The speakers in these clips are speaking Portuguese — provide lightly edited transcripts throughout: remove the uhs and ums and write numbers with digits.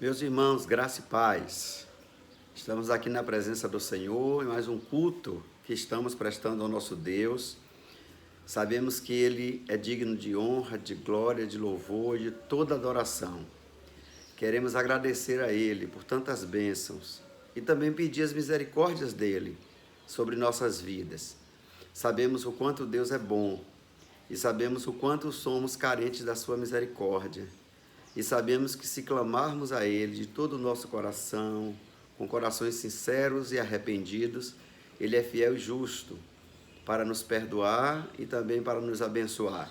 Meus irmãos, graça e paz. Estamos aqui na presença do Senhor em mais um culto que estamos prestando ao nosso Deus. Sabemos que Ele é digno de honra, de glória, de louvor, de toda adoração. Queremos agradecer a Ele por tantas bênçãos e também pedir as misericórdias dEle sobre nossas vidas. Sabemos o quanto Deus é bom e sabemos o quanto somos carentes da sua misericórdia. E sabemos que se clamarmos a Ele de todo o nosso coração, com corações sinceros e arrependidos, Ele é fiel e justo para nos perdoar e também para nos abençoar.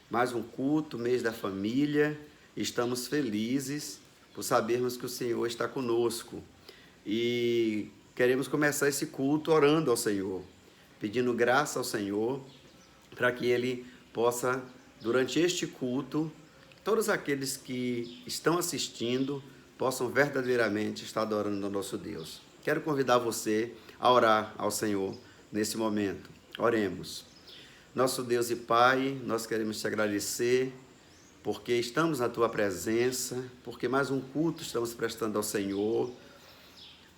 Mais um culto, mês da família, estamos felizes por sabermos que o Senhor está conosco. E queremos começar esse culto orando ao Senhor, pedindo graça ao Senhor, para que Ele possa, durante este culto, todos aqueles que estão assistindo possam verdadeiramente estar adorando ao nosso Deus. Quero convidar você a orar ao Senhor nesse momento. Oremos. Nosso Deus e Pai, nós queremos te agradecer porque estamos na tua presença, porque mais um culto estamos prestando ao Senhor.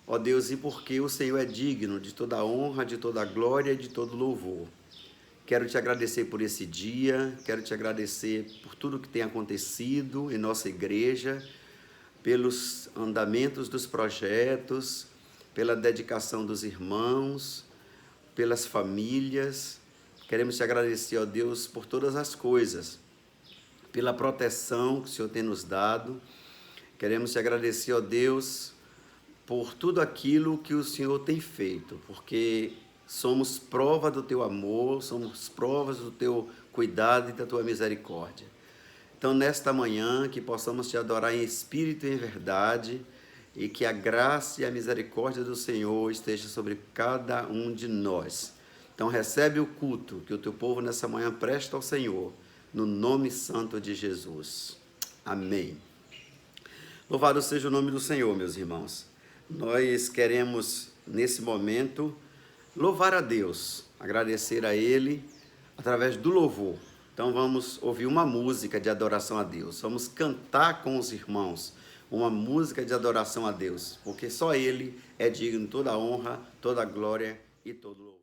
Ó Deus, e porque o Senhor é digno de toda a honra, de toda a glória e de todo louvor. Quero te agradecer por esse dia, quero te agradecer por tudo que tem acontecido em nossa igreja, pelos andamentos dos projetos, pela dedicação dos irmãos, pelas famílias. Queremos te agradecer, ó Deus, por todas as coisas, pela proteção que o Senhor tem nos dado. Queremos te agradecer, ó Deus, por tudo aquilo que o Senhor tem feito, porque somos prova do teu amor, somos provas do teu cuidado e da tua misericórdia. Então, nesta manhã, que possamos te adorar em espírito e em verdade, e que a graça e a misericórdia do Senhor esteja sobre cada um de nós. Então, recebe o culto que o teu povo nessa manhã presta ao Senhor, no nome santo de Jesus. Amém. Louvado seja o nome do Senhor, meus irmãos. Nós queremos, nesse momento, louvar a Deus, agradecer a Ele através do louvor. Então vamos ouvir uma música de adoração a Deus. Vamos cantar com os irmãos uma música de adoração a Deus, porque só Ele é digno de toda a honra, toda a glória e todo louvor.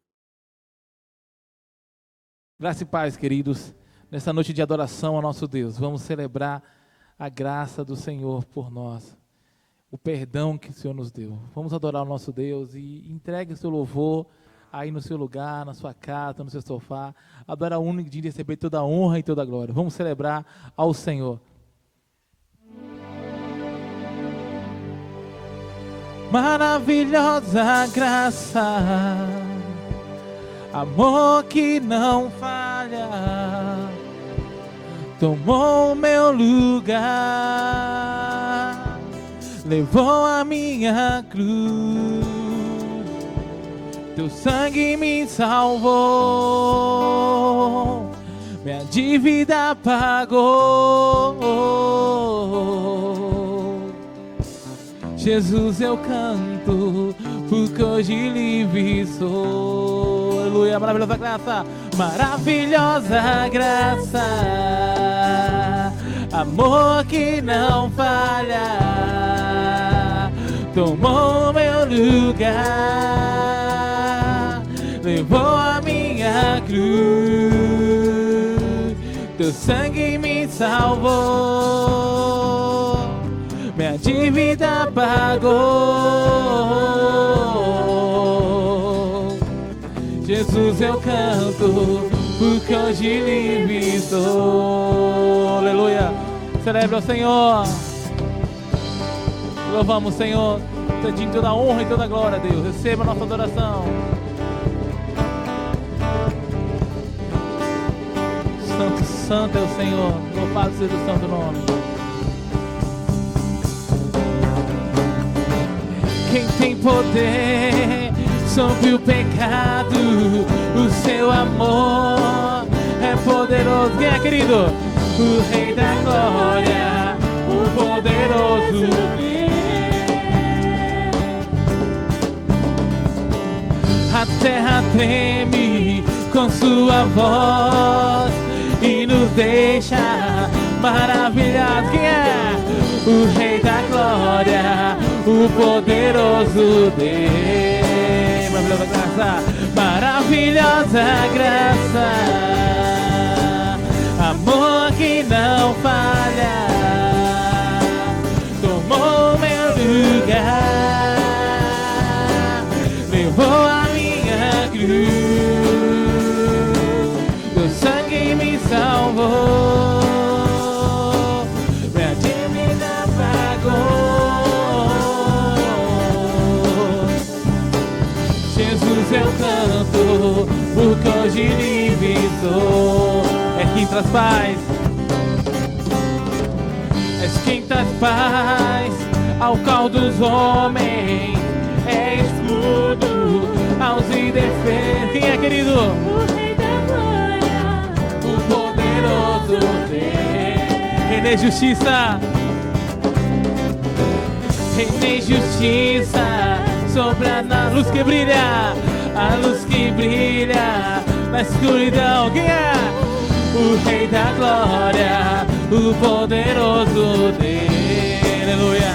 Graça e paz, queridos. Nessa noite de adoração ao nosso Deus, vamos celebrar a graça do Senhor por nós, o perdão que o Senhor nos deu. Vamos adorar o nosso Deus e entregue o seu louvor aí no seu lugar, na sua casa, no seu sofá. Adora o único de receber toda a honra e toda a glória. Vamos celebrar ao Senhor. Maravilhosa graça, amor que não falha, tomou meu lugar, levou a minha cruz, teu sangue me salvou, minha dívida pagou. Jesus, eu canto, porque hoje livre sou. Aleluia, maravilhosa graça, maravilhosa graça, amor que não falha, tomou meu lugar, levou a minha cruz, teu sangue me salvou, minha dívida pagou. Jesus, eu canto, porque hoje livre sou. Aleluia, celebra o Senhor. Louvamos o Senhor, te digo toda a honra e toda a glória, Deus. Receba a nossa adoração. Santo, santo é o Senhor, louvado seja o santo nome. Quem tem poder sobre o pecado, o seu amor é poderoso. Quem é, querido? O Rei da Glória, o poderoso. A terra treme com sua voz e nos deixa maravilhados. Quem é? o Rei da Glória, o poderoso Deus. Maravilhosa graça, maravilhosa graça, amor que não falha, tomou meu lugar, levou a minha cruz, teu sangue me salvou, minha dívida pagou. Jesus, eu canto, porque hoje livre sou. É quem traz paz, és quem traz paz ao caos dos homens, é escudo aos indefesos. Quem é, querido? O Rei da Glória, O poderoso Deus. Rei da justiça, Rei da justiça, sobra na luz que brilha, a luz que brilha na escuridão. Quem é? O Rei da Glória, o poderoso Deus. Aleluia.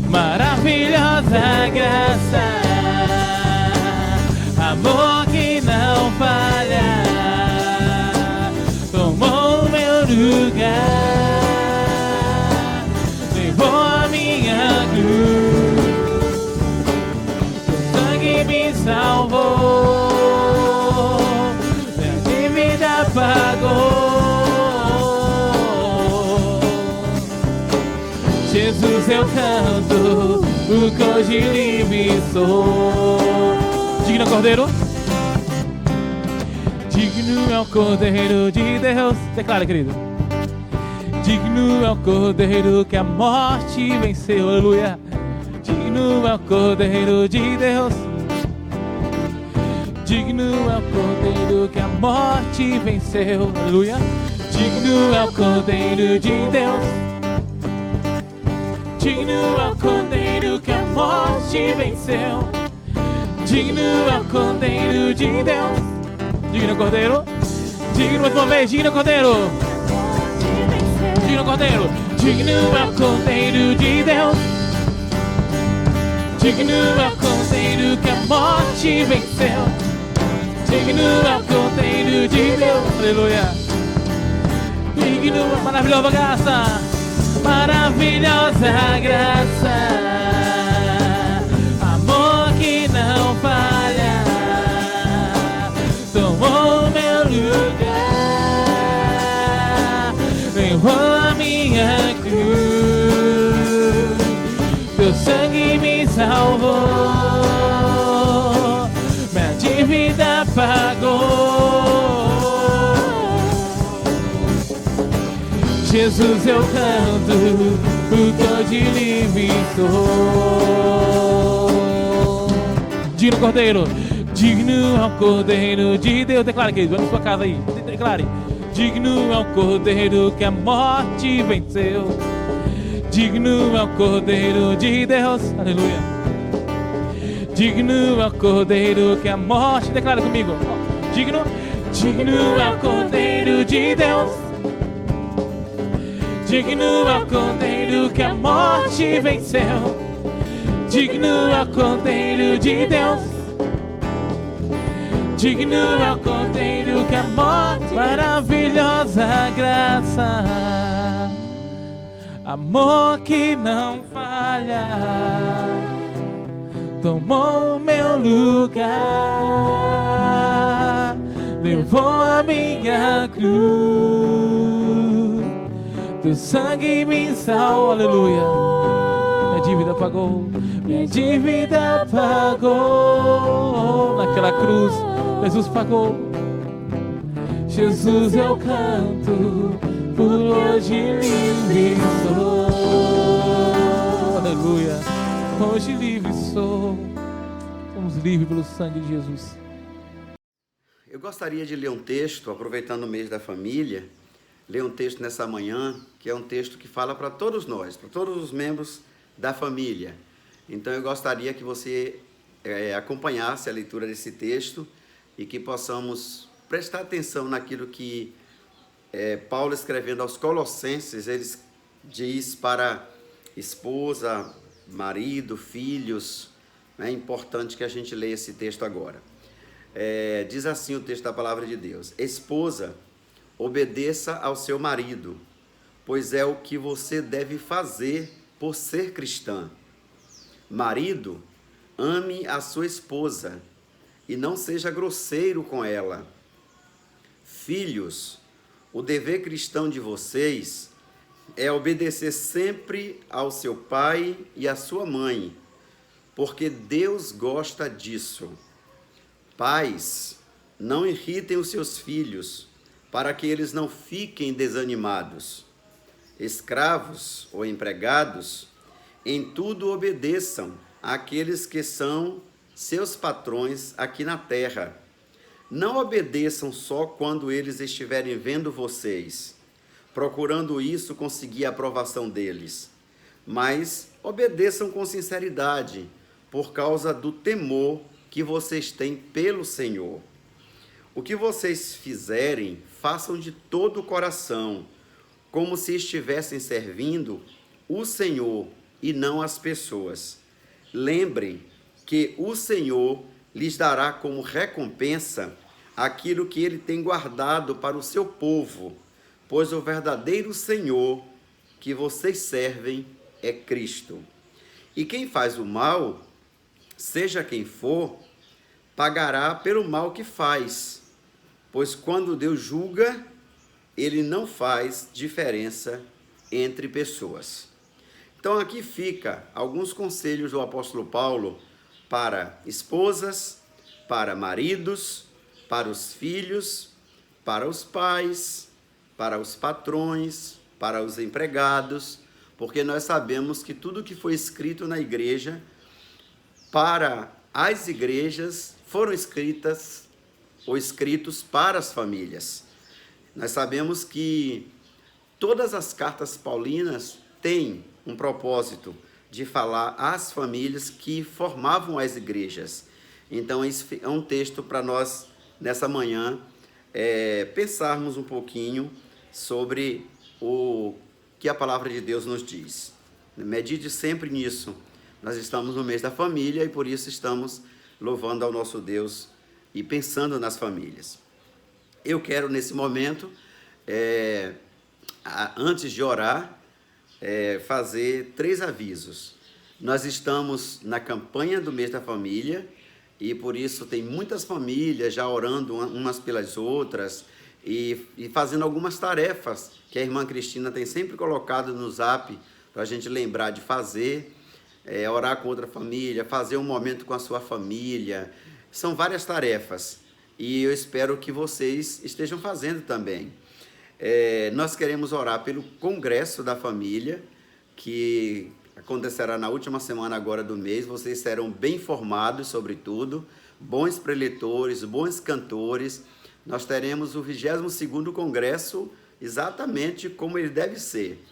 Maravilhosa graça, amor que não falha, tomou meu lugar, levou a minha cruz, seu sangue me salvou, minha dívida pagou. Jesus, eu canto, porque hoje livre sou. Digno Cordeiro, digno é o Cordeiro de Deus. Declara, querido. Digno é o Cordeiro que a morte venceu. Aleluia. Digno é o Cordeiro de Deus. Digno é o Cordeiro que a morte venceu. Aleluia. Digno é o Cordeiro de Deus. Digno é o Cordeiro que a morte venceu. Digno é o Cordeiro de Deus. Digno Cordeiro. Digno mais uma vez. Digno Cordeiro. Digno Cordeiro. Digno é o Cordeiro de Deus. Digno é o Cordeiro que a morte venceu. Digno é o Cordeiro de Deus. Aleluia. Digno, maravilhosa graça. Maravilhosa graça, amor que não falha, tomou meu lugar, levou a minha cruz, teu sangue me salvou, minha dívida pagou. Jesus, eu canto, porque hoje livre sou. Digno Cordeiro, digno é o Cordeiro de Deus. Declara, querido, vai na sua casa aí. Declare. Digno é o Cordeiro que a morte venceu. Digno é o Cordeiro de Deus. Aleluia. Digno é o Cordeiro que a morte. Declara comigo. Digno é o Cordeiro de Deus. Digno é o Cordeiro que a morte venceu. Digno é o Cordeiro de Deus. Digno é o Cordeiro que a morte. Maravilhosa graça, amor que não falha, tomou meu lugar, levou a minha cruz, teu sangue me salvou. Aleluia. Minha dívida pagou, minha dívida pagou. Naquela cruz, Jesus pagou. Jesus, eu canto, por hoje livre sou. Aleluia. Hoje livre sou. Somos livres pelo sangue de Jesus. Eu gostaria de ler um texto, aproveitando o mês da família, ler um texto nessa manhã, que é um texto que fala para todos nós, para todos os membros da família. Então eu gostaria que você acompanhasse a leitura desse texto e que possamos prestar atenção naquilo que Paulo, escrevendo aos Colossenses, ele diz para esposa, marido, filhos. É importante que a gente leia esse texto agora. Diz assim o texto da palavra de Deus: esposa, obedeça ao seu marido, pois é o que você deve fazer por ser cristã. Marido, ame a sua esposa e não seja grosseiro com ela. Filhos, o dever cristão de vocês é obedecer sempre ao seu pai e à sua mãe, porque Deus gosta disso. Pais, não irritem os seus filhos, para que eles não fiquem desanimados. Escravos ou empregados, em tudo obedeçam àqueles que são seus patrões aqui na terra. Não obedeçam só quando eles estiverem vendo vocês, procurando isso conseguir a aprovação deles, mas obedeçam com sinceridade, por causa do temor que vocês têm pelo Senhor. O que vocês fizerem, façam de todo o coração, como se estivessem servindo o Senhor e não as pessoas. Lembrem que o Senhor lhes dará como recompensa aquilo que ele tem guardado para o seu povo, pois o verdadeiro Senhor que vocês servem é Cristo. E quem faz o mal, seja quem for, pagará pelo mal que faz, pois quando Deus julga, ele não faz diferença entre pessoas. Então aqui fica alguns conselhos do apóstolo Paulo para esposas, para maridos, para os filhos, para os pais, para os patrões, para os empregados, porque nós sabemos que tudo que foi escrito na igreja, para as igrejas, foram escritas ou escritos para as famílias. Nós sabemos que todas as cartas paulinas têm um propósito de falar às famílias que formavam as igrejas. Então, esse é um texto para nós, nessa manhã, pensarmos um pouquinho sobre o que a palavra de Deus nos diz. Medite sempre nisso. Nós estamos no mês da família e por isso estamos louvando ao nosso Deus e pensando nas famílias. Eu quero, nesse momento, antes de orar, fazer 3 avisos. Nós estamos na campanha do mês da família e por isso tem muitas famílias já orando umas pelas outras e fazendo algumas tarefas que a irmã Cristina tem sempre colocado no Zap para a gente lembrar de fazer, orar com outra família, fazer um momento com a sua família. São várias tarefas e eu espero que vocês estejam fazendo também. Nós queremos orar pelo Congresso da Família, que acontecerá na última semana agora do mês. Vocês serão bem informados sobre tudo, bons preletores, bons cantores. Nós teremos o 22º Congresso exatamente como ele deve ser.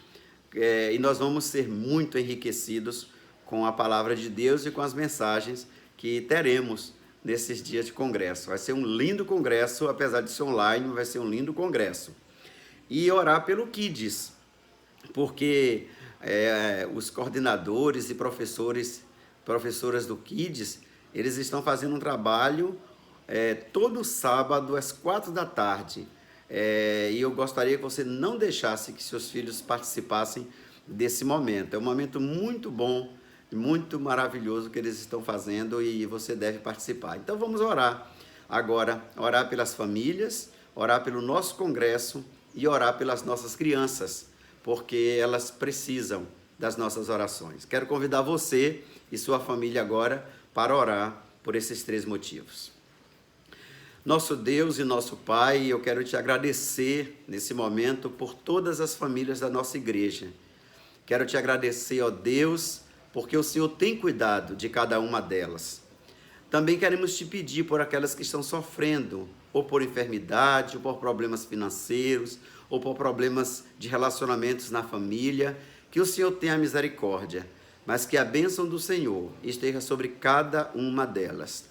E nós vamos ser muito enriquecidos com a palavra de Deus e com as mensagens que teremos nesses dias de congresso. Vai ser um lindo congresso, apesar de ser online, vai ser um lindo congresso. E orar pelo Kids, porque os coordenadores e professoras do Kids, eles estão fazendo um trabalho todo sábado às 16h. E eu gostaria que você não deixasse que seus filhos participassem desse momento. É um momento muito bom, muito maravilhoso que eles estão fazendo e você deve participar. Então vamos orar agora, orar pelas famílias, orar pelo nosso congresso e orar pelas nossas crianças, porque elas precisam das nossas orações. Quero convidar você e sua família agora para orar por esses 3 motivos. Nosso Deus e nosso Pai, eu quero te agradecer nesse momento por todas as famílias da nossa igreja. Quero te agradecer, ó Deus, porque o Senhor tem cuidado de cada uma delas. Também queremos te pedir por aquelas que estão sofrendo, ou por enfermidade, ou por problemas financeiros, ou por problemas de relacionamentos na família, que o Senhor tenha misericórdia, mas que a bênção do Senhor esteja sobre cada uma delas.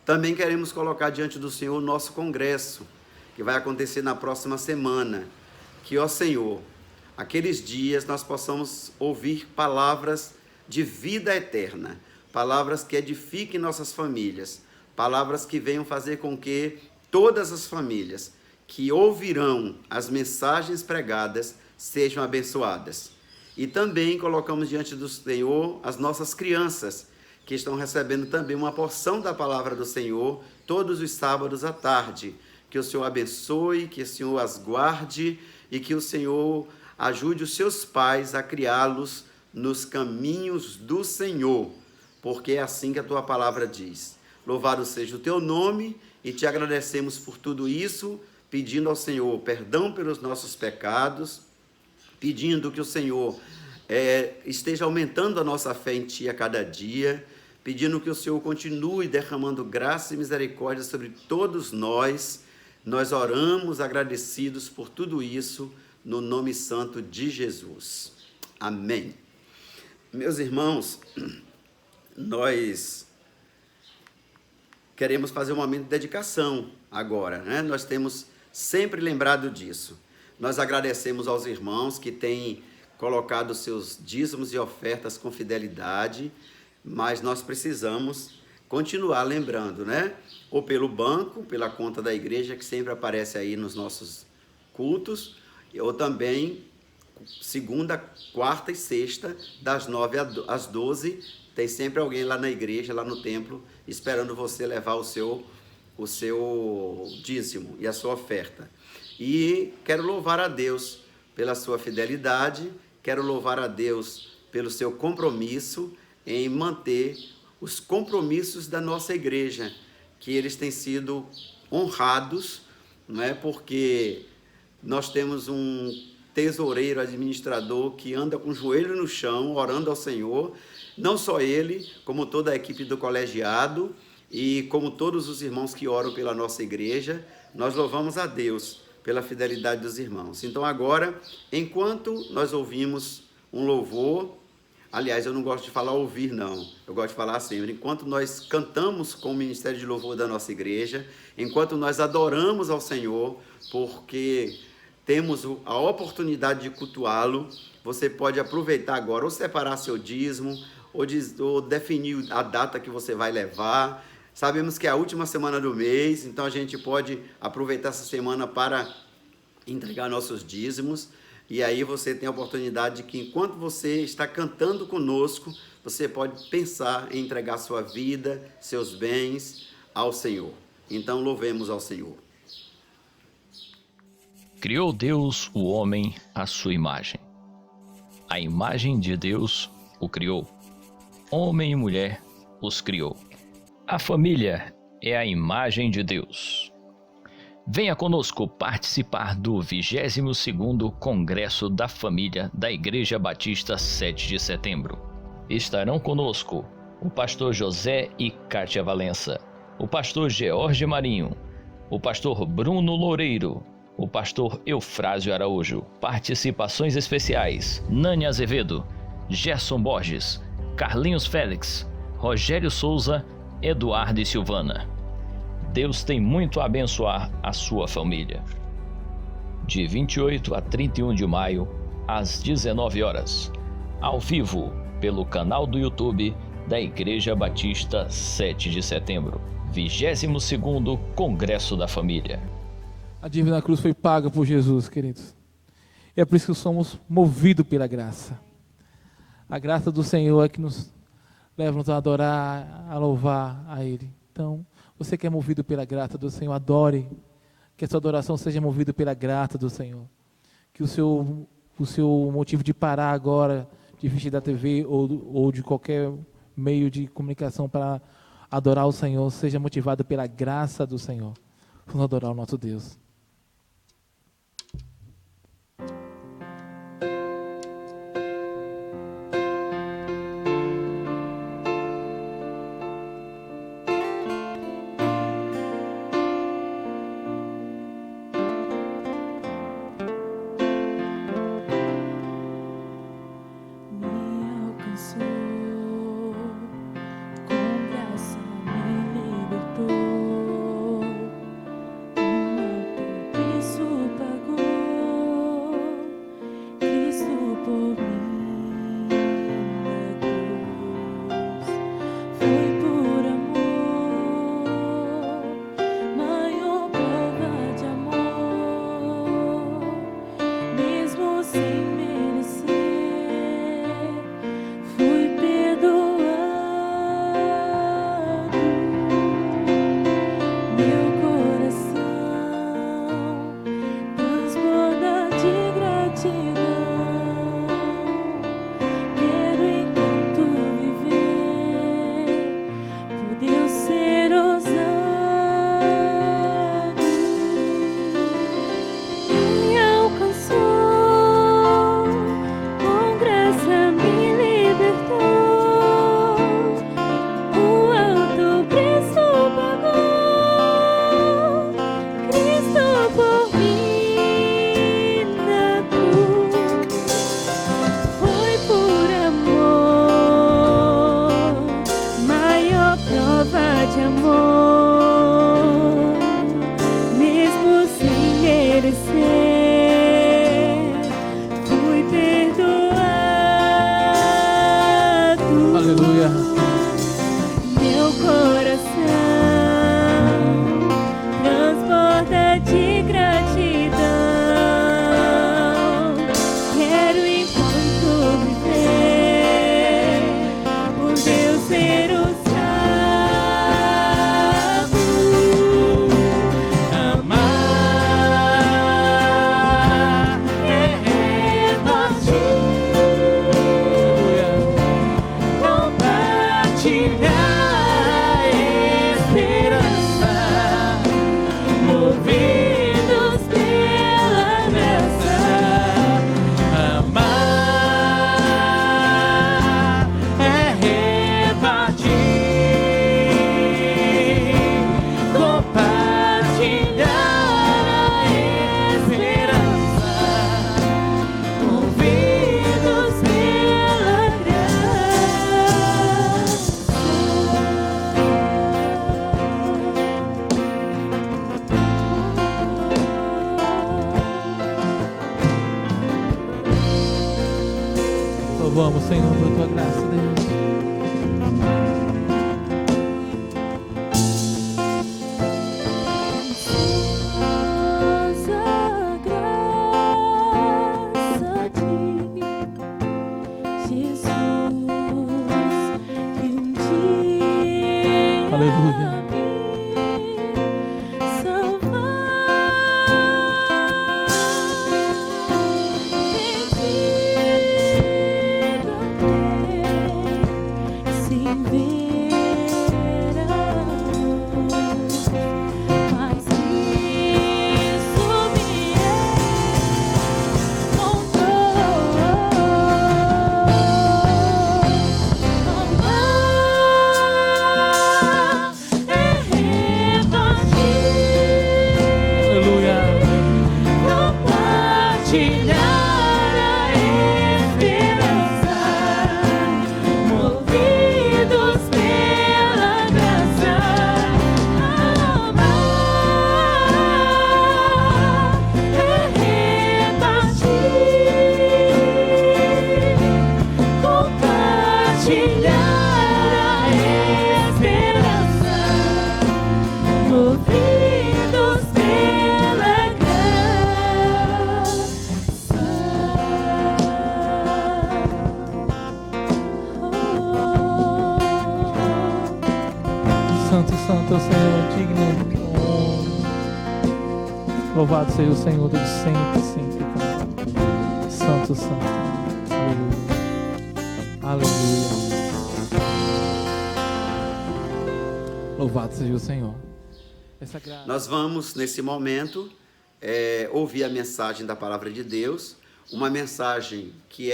Também queremos colocar diante do Senhor o nosso congresso, que vai acontecer na próxima semana. Que, ó Senhor, aqueles dias nós possamos ouvir palavras de vida eterna, palavras que edifiquem nossas famílias, palavras que venham fazer com que todas as famílias que ouvirão as mensagens pregadas sejam abençoadas. E também colocamos diante do Senhor as nossas crianças, que estão recebendo também uma porção da palavra do Senhor todos os sábados à tarde. Que o Senhor abençoe, que o Senhor as guarde e que o Senhor ajude os seus pais a criá-los nos caminhos do Senhor, porque é assim que a tua palavra diz. Louvado seja o teu nome e te agradecemos por tudo isso, pedindo ao Senhor perdão pelos nossos pecados, pedindo que o Senhor esteja aumentando a nossa fé em Ti a cada dia, pedindo que o Senhor continue derramando graça e misericórdia sobre todos nós. Nós oramos agradecidos por tudo isso, no nome santo de Jesus. Amém. Meus irmãos, nós queremos fazer um momento de dedicação agora, né? Nós temos sempre lembrado disso. Nós agradecemos aos irmãos que têm colocado seus dízimos e ofertas com fidelidade, mas nós precisamos continuar lembrando, né? Ou pelo banco, pela conta da igreja, que sempre aparece aí nos nossos cultos, ou também segunda, quarta e sexta, das 9 às 12, tem sempre alguém lá na igreja, lá no templo, esperando você levar o seu dízimo e a sua oferta. E quero louvar a Deus pela sua fidelidade, quero louvar a Deus pelo seu compromisso em manter os compromissos da nossa igreja, que eles têm sido honrados, não é? Porque nós temos um tesoureiro, administrador, que anda com o joelho no chão, orando ao Senhor, não só ele, como toda a equipe do colegiado e como todos os irmãos que oram pela nossa igreja. Nós louvamos a Deus pela fidelidade dos irmãos. Então agora, enquanto nós ouvimos um louvor, aliás, eu não gosto de falar ouvir, não. Eu gosto de falar sempre. Enquanto nós cantamos com o Ministério de Louvor da nossa igreja, enquanto nós adoramos ao Senhor, porque temos a oportunidade de cultuá-lo, você pode aproveitar agora, ou separar seu dízimo, ou definir a data que você vai levar. Sabemos que é a última semana do mês, então a gente pode aproveitar essa semana para entregar nossos dízimos. E aí você tem a oportunidade de que, enquanto você está cantando conosco, você pode pensar em entregar sua vida, seus bens ao Senhor. Então, louvemos ao Senhor. Criou Deus o homem à sua imagem. A imagem de Deus o criou. Homem e mulher os criou. A família é a imagem de Deus. Venha conosco participar do 22º Congresso da Família da Igreja Batista 7 de Setembro. Estarão conosco o pastor José e Kátia Valença, o pastor George Marinho, o pastor Bruno Loureiro, o pastor Eufrásio Araújo. Participações especiais: Nani Azevedo, Gerson Borges, Carlinhos Félix, Rogério Souza, Eduardo e Silvana. Deus tem muito a abençoar a sua família. De 28 a 31 de maio, às 19 horas, ao vivo, pelo canal do YouTube da Igreja Batista 7 de Setembro. 22º Congresso da Família. A dívida na cruz foi paga por Jesus, queridos. E é por isso que somos movidos pela graça. A graça do Senhor é que nos leva-nos a adorar, a louvar a Ele. Então, você que é movido pela graça do Senhor, adore. Que a sua adoração seja movida pela graça do Senhor. Que o seu motivo de parar agora, de assistir da TV ou de qualquer meio de comunicação para adorar o Senhor, seja motivado pela graça do Senhor. Vamos adorar o nosso Deus. Que santo é o Senhor, digno. Louvado seja o Senhor de sempre, sempre. Santo, santo. Aleluia. Aleluia. Louvado seja o Senhor. Essa graça. Nós vamos, nesse momento, ouvir a mensagem da Palavra de Deus, uma mensagem que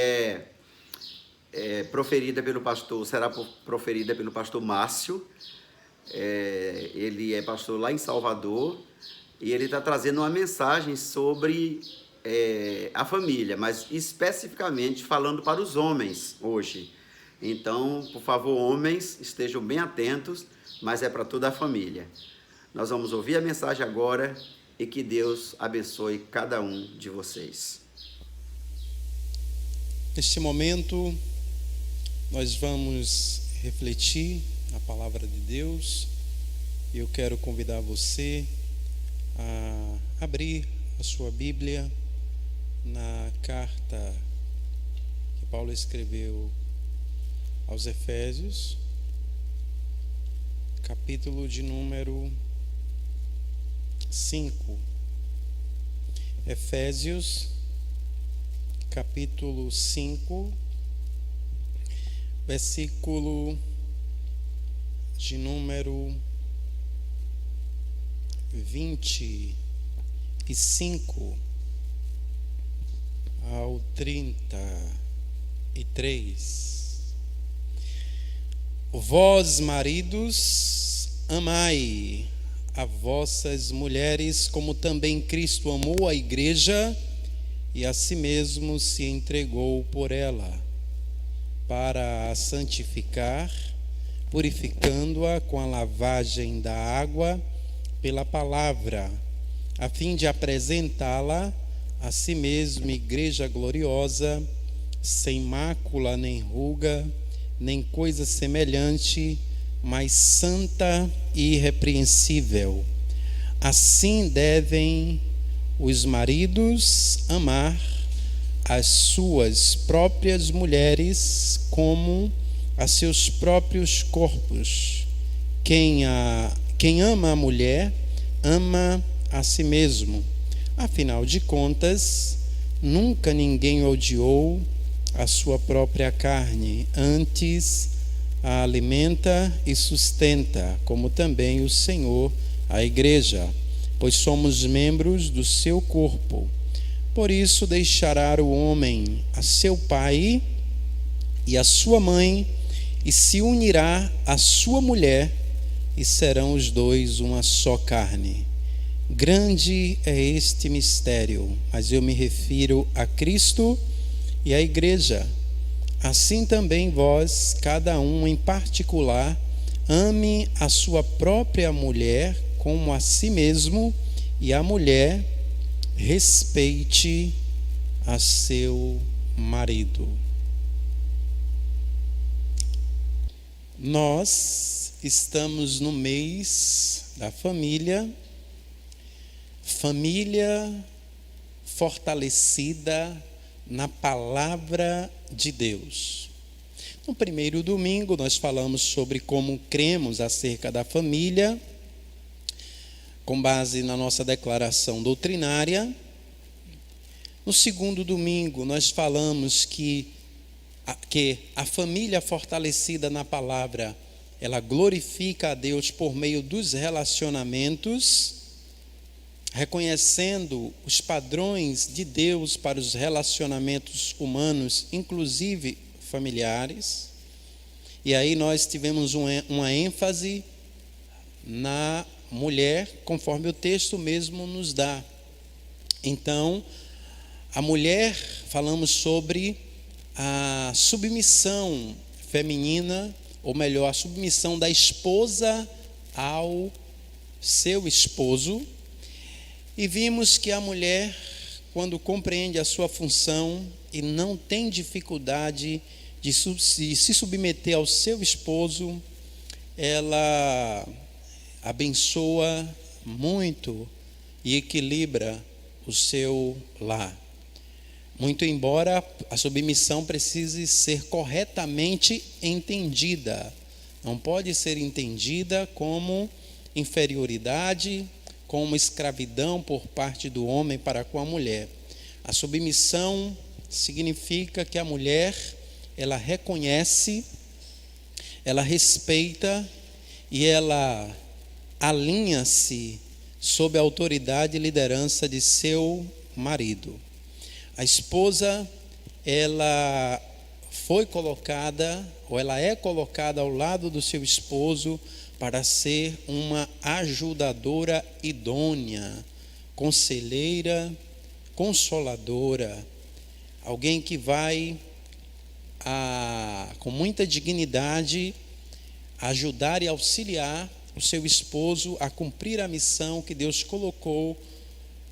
proferida pelo pastor, será proferida pelo pastor Márcio. Ele é pastor lá em Salvador e ele está trazendo uma mensagem sobre a família, mas especificamente falando para os homens hoje. Então, por favor, homens, estejam bem atentos, mas é para toda a família. Nós vamos ouvir a mensagem agora e que Deus abençoe cada um de vocês. Neste momento, nós vamos refletir na palavra de Deus. Eu quero convidar você a abrir a sua Bíblia na carta que Paulo escreveu aos Efésios, capítulo de número 5. Efésios, capítulo 5, versículo de número 25 ao 33. Vós, maridos, amai a vossas mulheres, como também Cristo amou a igreja e a si mesmo se entregou por ela, para a santificar, purificando-a com a lavagem da água pela palavra, a fim de apresentá-la a si mesmo igreja gloriosa, sem mácula nem ruga, nem coisa semelhante, mas santa e irrepreensível. Assim devem os maridos amar as suas próprias mulheres como a seus próprios corpos. Quem ama a mulher, ama a si mesmo. Afinal de contas, nunca ninguém odiou a sua própria carne, antes a alimenta e sustenta, como também o Senhor a igreja, pois somos membros do seu corpo. Por isso deixará o homem a seu pai e a sua mãe, e se unirá à sua mulher, e serão os dois uma só carne. Grande é este mistério, mas eu me refiro a Cristo e à igreja. Assim também vós, cada um em particular, ame a sua própria mulher como a si mesmo, e a mulher respeite a seu marido. Nós estamos no mês da família fortalecida na palavra de Deus. No primeiro domingo nós falamos sobre como cremos acerca da família, com base na nossa declaração doutrinária. No segundo domingo nós falamos que a família fortalecida na palavra, ela glorifica a Deus por meio dos relacionamentos, reconhecendo os padrões de Deus para os relacionamentos humanos, inclusive familiares. E aí nós tivemos uma ênfase na mulher, conforme o texto mesmo nos dá. Então, a mulher, falamos sobre a submissão feminina, ou melhor, a submissão da esposa ao seu esposo. E vimos que a mulher, quando compreende a sua função e não tem dificuldade de se submeter ao seu esposo, ela abençoa muito e equilibra o seu lar. Muito embora a submissão precise ser corretamente entendida. Não pode ser entendida como inferioridade, como escravidão por parte do homem para com a mulher. A submissão significa que a mulher, ela reconhece, ela respeita e ela alinha-se sob a autoridade e liderança de seu marido. A esposa, ela foi colocada, ou ela é colocada ao lado do seu esposo para ser uma ajudadora idônea, conselheira, consoladora, alguém que vai, com muita dignidade, ajudar e auxiliar o seu esposo a cumprir a missão que Deus colocou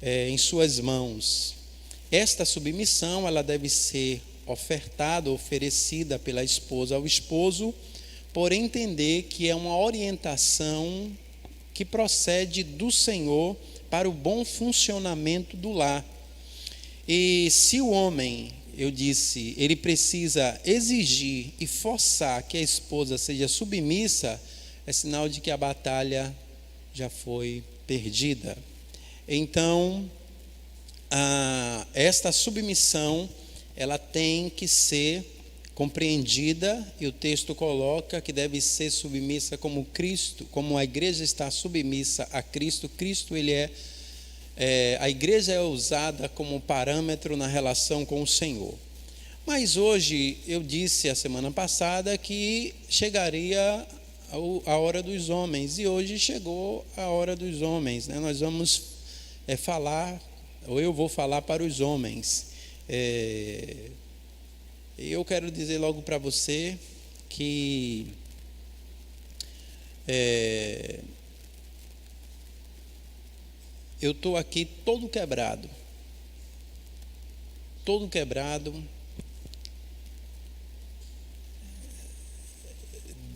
em suas mãos. Esta submissão, ela deve ser ofertada, oferecida pela esposa ao esposo, por entender que é uma orientação que procede do Senhor para o bom funcionamento do lar. E se o homem, eu disse, ele precisa exigir e forçar que a esposa seja submissa, é sinal de que a batalha já foi perdida. Então, esta submissão, ela tem que ser compreendida, e o texto coloca que deve ser submissa como Cristo, como a igreja está submissa a Cristo. Cristo, ele a igreja é usada como parâmetro na relação com o Senhor. Mas hoje, eu disse a semana passada que chegaria a hora dos homens, e hoje chegou a hora dos homens, né? Nós vamos falar, ou eu vou falar para os homens. Eu quero dizer logo para você que eu estou aqui todo quebrado,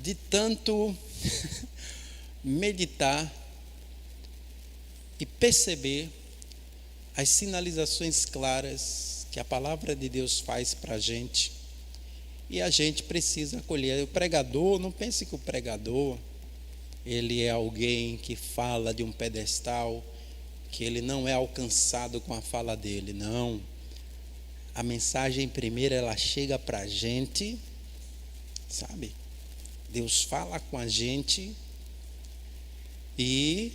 de tanto meditar e perceber as sinalizações claras que a palavra de Deus faz para a gente, e a gente precisa acolher. O pregador, não pense que o pregador, ele é alguém que fala de um pedestal, que ele não é alcançado com a fala dele. Não. A mensagem primeiro, ela chega para a gente, sabe? Deus fala com a gente e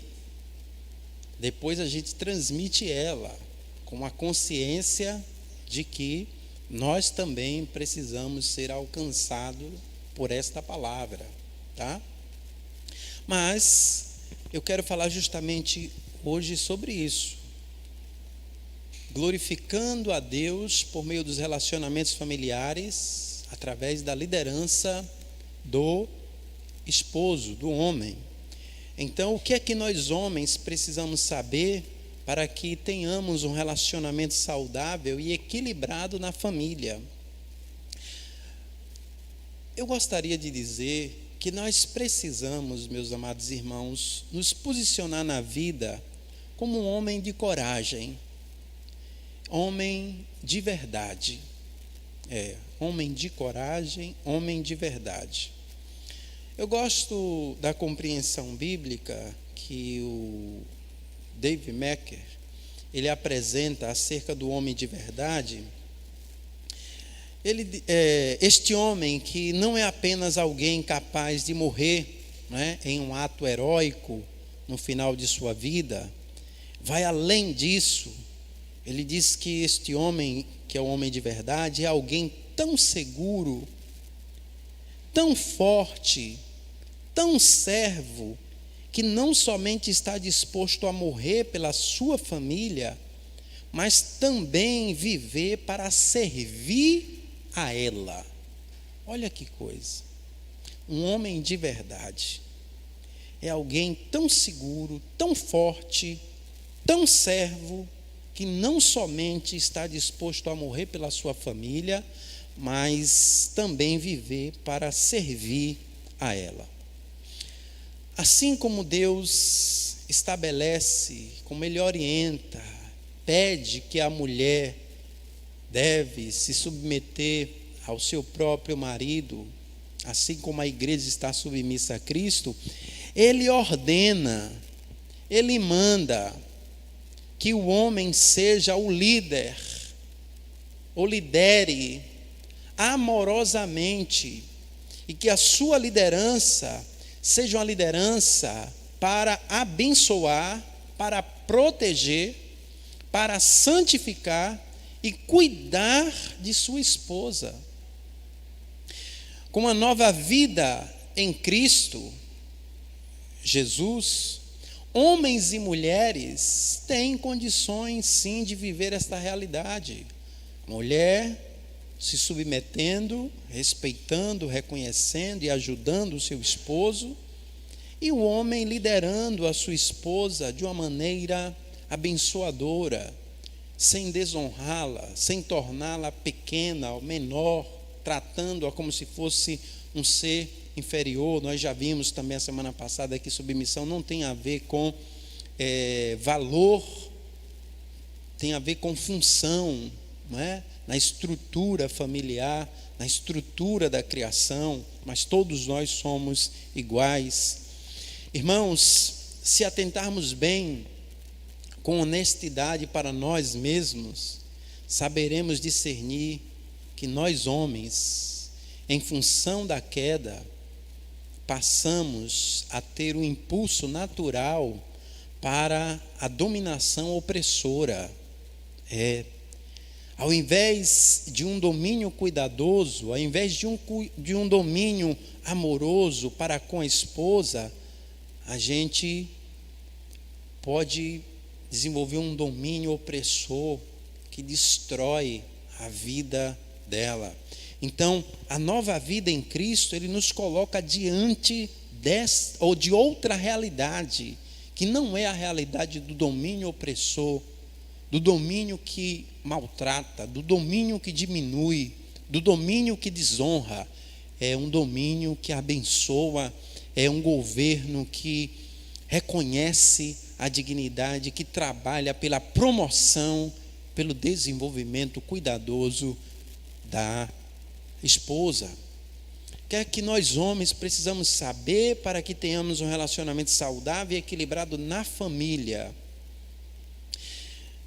depois a gente transmite ela com a consciência de que nós também precisamos ser alcançados por esta palavra, tá? Mas eu quero falar justamente hoje sobre isso, glorificando a Deus por meio dos relacionamentos familiares, através da liderança do esposo, do homem. Então, o que é que nós homens precisamos saber para que tenhamos um relacionamento saudável e equilibrado na família? Eu gostaria de dizer que nós precisamos, meus amados irmãos, nos posicionar na vida como um homem de coragem, homem de verdade. Homem de coragem, homem de verdade. Eu gosto da compreensão bíblica que o Dave Mecker, ele apresenta acerca do homem de verdade. Este homem que não é apenas alguém capaz de morrer, né, em um ato heróico no final de sua vida, vai além disso. Ele diz que este homem, que é o homem de verdade, é alguém tão seguro, tão forte, tão servo, que não somente está disposto a morrer pela sua família, mas também viver para servir a ela. Olha que coisa. Um homem de verdade é alguém tão seguro, tão forte, tão servo, que não somente está disposto a morrer pela sua família, mas também viver para servir a ela. Assim como Deus estabelece, como Ele orienta, pede que a mulher deve se submeter ao seu próprio marido, assim como a igreja está submissa a Cristo, Ele ordena, ele manda que o homem seja o líder, ou lidere amorosamente, e que a sua liderança seja uma liderança para abençoar, para proteger, para santificar e cuidar de sua esposa. Com uma nova vida em Cristo Jesus, homens e mulheres têm condições sim de viver esta realidade. Mulher se submetendo, respeitando, reconhecendo e ajudando o seu esposo, e o homem liderando a sua esposa de uma maneira abençoadora, sem desonrá-la, sem torná-la pequena ou menor, tratando-a como se fosse um ser inferior. Nós já vimos também a semana passada que submissão não tem a ver com valor, tem a ver com função, não é? Na estrutura familiar, na estrutura da criação, mas todos nós somos iguais. Irmãos, se atentarmos bem, com honestidade para nós mesmos, saberemos discernir que nós homens, em função da queda, passamos a ter um impulso natural para a dominação opressora. Ao invés de um domínio cuidadoso, ao invés de um domínio amoroso para com a esposa, a gente pode desenvolver um domínio opressor que destrói a vida dela. Então, a nova vida em Cristo, ele nos coloca diante de outra realidade, que não é a realidade do domínio opressor, do domínio que maltrata, do domínio que diminui, do domínio que desonra. É um domínio que abençoa, é um governo que reconhece a dignidade, que trabalha pela promoção, pelo desenvolvimento cuidadoso da esposa. O que é que nós homens precisamos saber para que tenhamos um relacionamento saudável e equilibrado na família?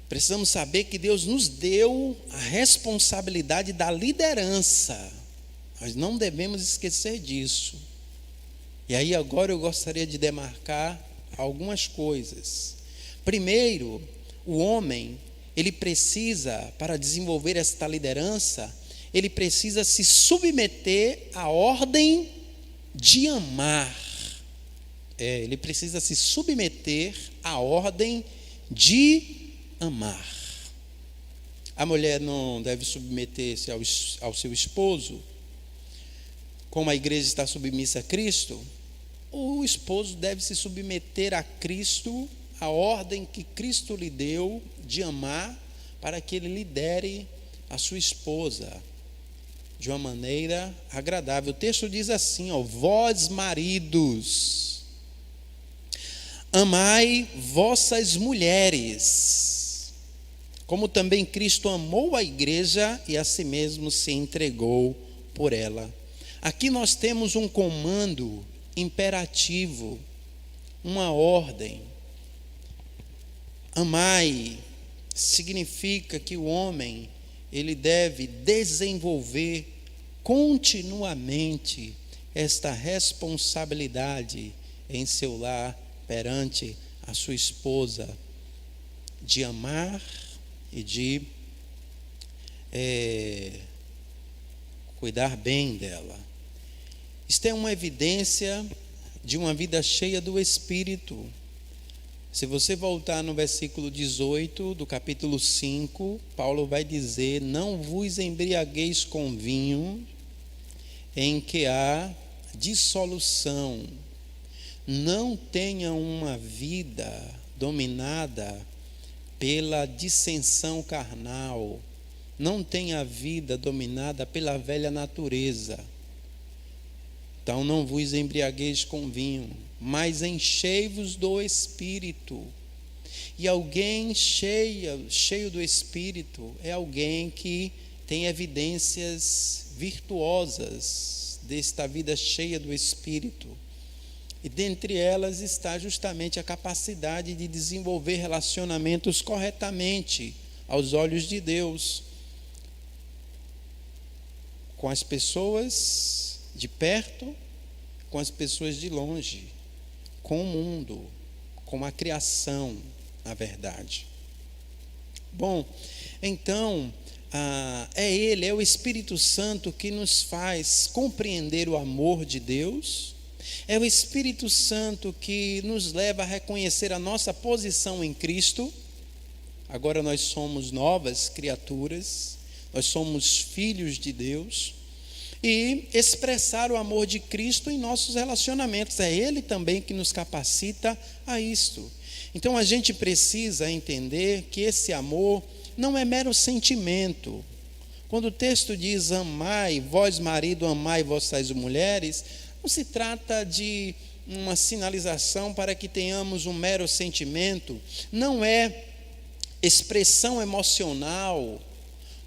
Precisamos saber que Deus nos deu a responsabilidade da liderança. Nós não devemos esquecer disso. E aí agora eu gostaria de demarcar algumas coisas. Primeiro, o homem, ele precisa, para desenvolver esta liderança, ele precisa se submeter à ordem de amar. Ele precisa se submeter à ordem de amar. A mulher não deve submeter-se ao seu esposo, como a igreja está submissa a Cristo. O esposo deve se submeter a Cristo, a ordem que Cristo lhe deu de amar, para que ele lidere a sua esposa de uma maneira agradável. O texto diz assim, vós maridos, amai vossas mulheres, como também Cristo amou a igreja e a si mesmo se entregou por ela. Aqui nós temos um comando imperativo, uma ordem. Amai significa que o homem, ele deve desenvolver continuamente esta responsabilidade em seu lar perante a sua esposa, de amar e de cuidar bem dela. Isto é uma evidência de uma vida cheia do Espírito. Se você voltar no versículo 18 do capítulo 5, Paulo vai dizer: não vos embriagueis com vinho, em que há dissolução. Não tenham uma vida dominada pela dissensão carnal. Não tenha a vida dominada pela velha natureza. Então não vos embriagueis com vinho, mas enchei-vos do Espírito. E alguém cheio do Espírito é alguém que tem evidências virtuosas desta vida cheia do Espírito. E dentre elas está justamente a capacidade de desenvolver relacionamentos corretamente aos olhos de Deus, com as pessoas de perto, com as pessoas de longe, com o mundo, com a criação, na verdade. Bom, então, é o Espírito Santo que nos faz compreender o amor de Deus, é o Espírito Santo que nos leva a reconhecer a nossa posição em Cristo. Agora nós somos novas criaturas, nós somos filhos de Deus, e expressar o amor de Cristo em nossos relacionamentos. É Ele também que nos capacita a isto. Então a gente precisa entender que esse amor não é mero sentimento. Quando o texto diz: amai, vós marido, amai vossas mulheres, não se trata de uma sinalização para que tenhamos um mero sentimento, não é expressão emocional,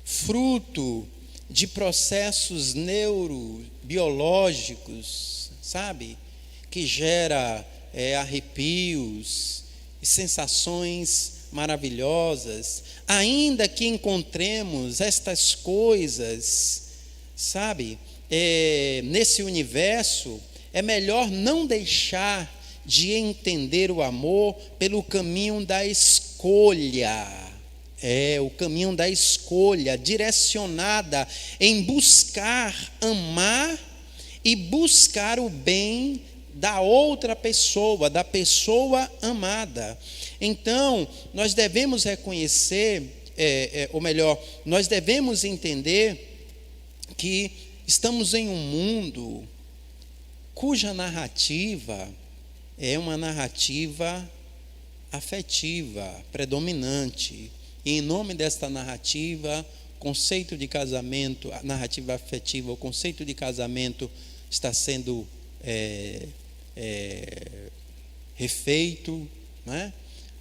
fruto de processos neurobiológicos, sabe? Que gera arrepios e sensações maravilhosas. Ainda que encontremos estas coisas, sabe? Nesse universo, é melhor não deixar de entender o amor pelo caminho da escolha. O caminho da escolha, direcionada em buscar amar e buscar o bem da outra pessoa, da pessoa amada. Então, nós devemos reconhecer, nós devemos entender que estamos em um mundo cuja narrativa é uma narrativa afetiva, predominante. E em nome desta narrativa, conceito de casamento, a narrativa afetiva, o conceito de casamento está sendo refeito, né?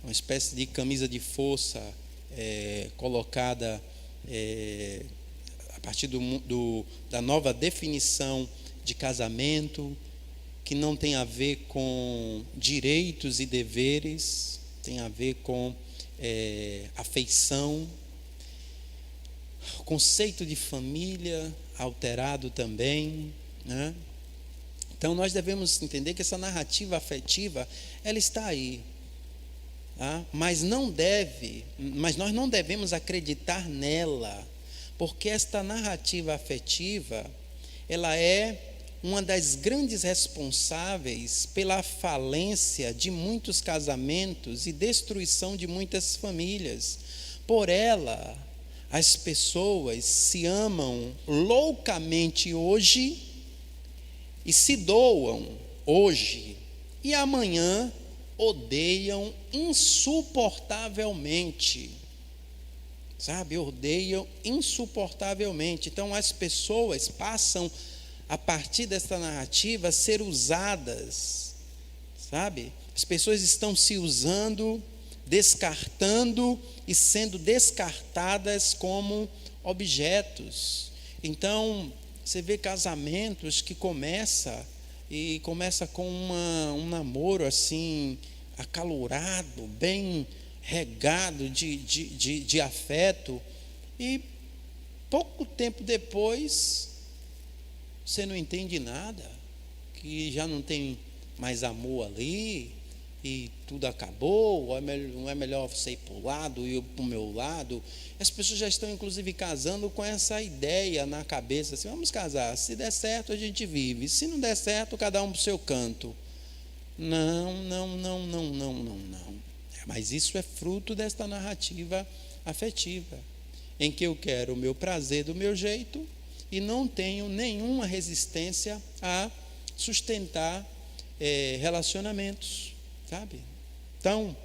Uma espécie de camisa de força colocada a partir da nova definição de casamento, que não tem a ver com direitos e deveres, tem a ver com afeição. O conceito de família alterado também, né? Então nós devemos entender que essa narrativa afetiva, ela está aí, tá? Mas nós não devemos acreditar nela, porque esta narrativa afetiva, ela é uma das grandes responsáveis pela falência de muitos casamentos e destruição de muitas famílias. Por ela, as pessoas se amam loucamente hoje e se doam hoje, e amanhã odeiam insuportavelmente. Sabe? Odeiam insuportavelmente. Então as pessoas passam, a partir dessa narrativa, a ser usadas, sabe? As pessoas estão se usando, descartando e sendo descartadas como objetos. Então, você vê casamentos que começa com um namoro assim, acalorado, bem regado de afeto, e pouco tempo depois você não entende nada, que já não tem mais amor ali, e tudo acabou, ou não é melhor você ir para o lado e eu para o meu lado. As pessoas já estão inclusive casando com essa ideia na cabeça, assim: vamos casar, se der certo a gente vive, se não der certo cada um para o seu canto. Não. Mas isso é fruto desta narrativa afetiva, em que eu quero o meu prazer do meu jeito e não tenho nenhuma resistência a sustentar relacionamentos, sabe? Então,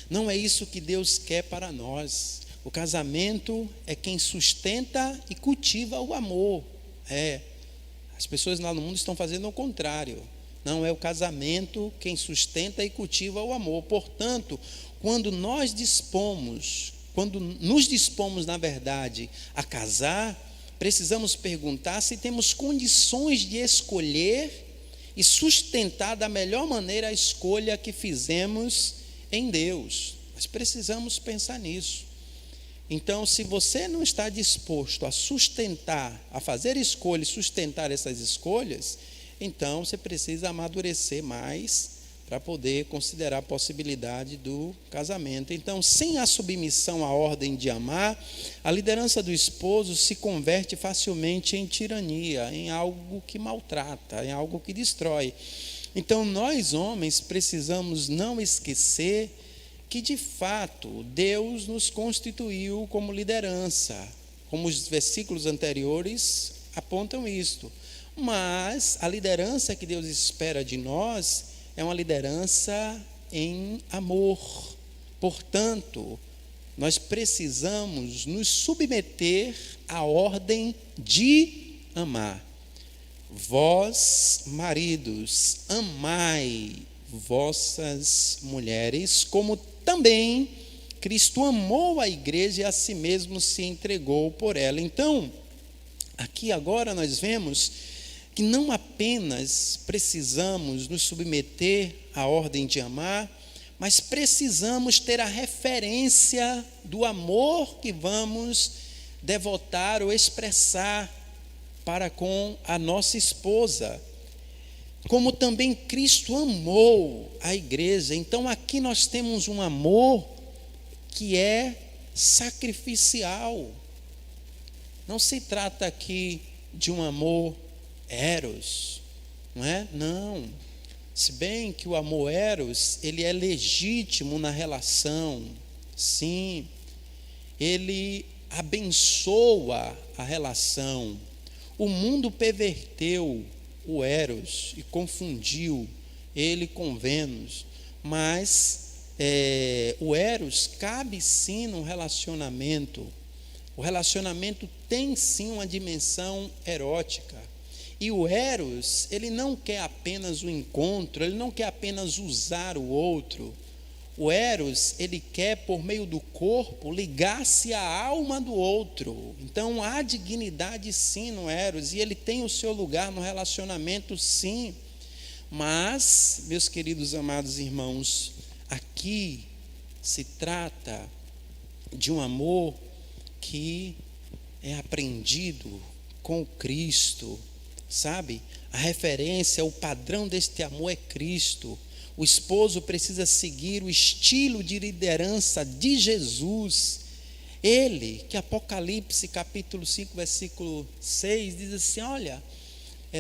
não é isso que Deus quer para nós. O casamento é quem sustenta e cultiva o amor. As pessoas lá no mundo estão fazendo o contrário. Não, é o casamento quem sustenta e cultiva o amor. Portanto, quando nos dispomos, na verdade, a casar, precisamos perguntar se temos condições de escolher e sustentar da melhor maneira a escolha que fizemos em Deus. Nós precisamos pensar nisso. Então, se você não está disposto a sustentar, a fazer escolhas, sustentar essas escolhas, então você precisa amadurecer mais para poder considerar a possibilidade do casamento. Então, sem a submissão à ordem de amar, a liderança do esposo se converte facilmente em tirania, em algo que maltrata, em algo que destrói. Então, nós homens precisamos não esquecer que, de fato, Deus nos constituiu como liderança, como os versículos anteriores apontam isto. Mas a liderança que Deus espera de nós é uma liderança em amor. Portanto, nós precisamos nos submeter à ordem de amar. Vós, maridos, amai vossas mulheres, como também Cristo amou a igreja e a si mesmo se entregou por ela. Então, aqui agora nós vemos que não apenas precisamos nos submeter à ordem de amar, mas precisamos ter a referência do amor que vamos devotar ou expressar para com a nossa esposa. Como também Cristo amou a igreja. Então aqui nós temos um amor que é sacrificial. Não se trata aqui de um amor eros, não é? Não. Se bem que o amor eros, ele é legítimo na relação, sim. Ele abençoa a relação. O mundo perverteu o eros e confundiu ele com Vênus, mas o eros cabe sim num relacionamento. O relacionamento tem sim uma dimensão erótica. E o eros, ele não quer apenas o encontro, ele não quer apenas usar o outro. O eros, ele quer, por meio do corpo, ligar-se à alma do outro. Então, há dignidade sim no eros, e ele tem o seu lugar no relacionamento sim. Mas, meus queridos amados irmãos, aqui se trata de um amor que é aprendido com Cristo, sabe? A referência, o padrão deste amor é Cristo. O esposo precisa seguir o estilo de liderança de Jesus. Ele, que Apocalipse capítulo 5, versículo 6, diz assim, olha,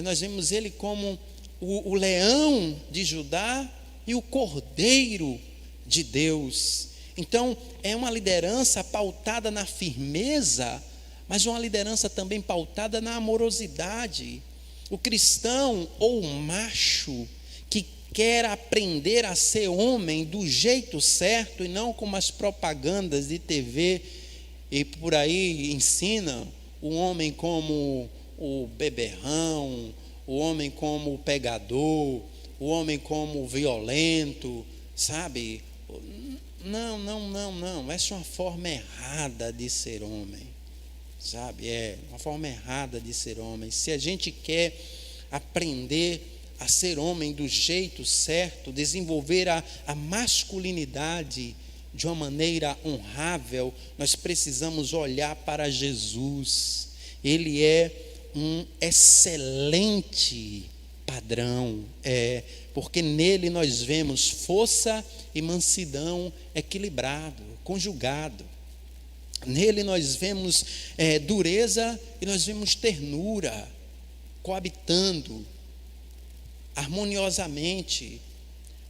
nós vemos ele como o leão de Judá e o cordeiro de Deus. Então, é uma liderança pautada na firmeza, mas uma liderança também pautada na amorosidade. O cristão ou o macho que quer aprender a ser homem do jeito certo e não como as propagandas de TV e por aí ensinam o homem como o beberrão, o homem como o pegador, o homem como o violento, sabe? Não, essa é uma forma errada de ser homem, sabe? É uma forma errada de ser homem. Se a gente quer aprender a ser homem do jeito certo, desenvolver a masculinidade de uma maneira honrável, nós precisamos olhar para Jesus. Ele é um excelente padrão, porque nele nós vemos força e mansidão equilibrado, conjugado. Nele nós vemos dureza e nós vemos ternura coabitando harmoniosamente.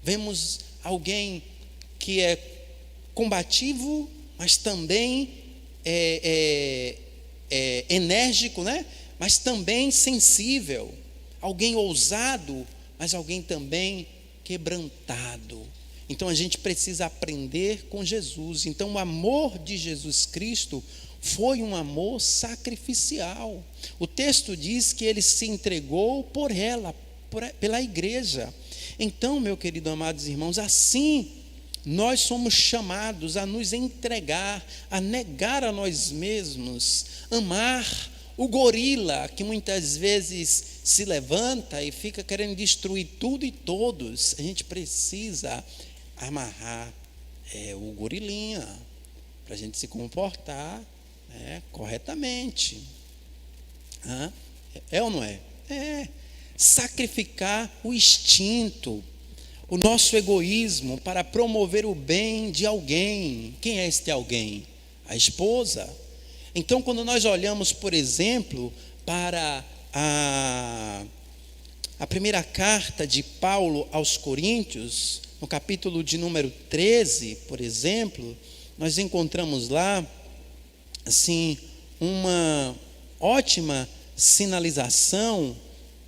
Vemos alguém que é combativo, mas também enérgico, né? Mas também sensível. Alguém ousado, mas alguém também quebrantado. Então a gente precisa aprender com Jesus. Então o amor de Jesus Cristo foi um amor sacrificial. O texto diz que ele se entregou por ela, pela igreja. Então, meu querido amados irmãos, assim nós somos chamados a nos entregar, a negar a nós mesmos, amar O gorila, que muitas vezes se levanta e fica querendo destruir tudo e todos, a gente precisa amarrar o gorilinha para a gente se comportar corretamente. É ou não é? É. Sacrificar o instinto, o nosso egoísmo para promover o bem de alguém. Quem é este alguém? A esposa. Então, quando nós olhamos, por exemplo, para a primeira carta de Paulo aos Coríntios, no capítulo de número 13, por exemplo, nós encontramos lá, assim, uma ótima sinalização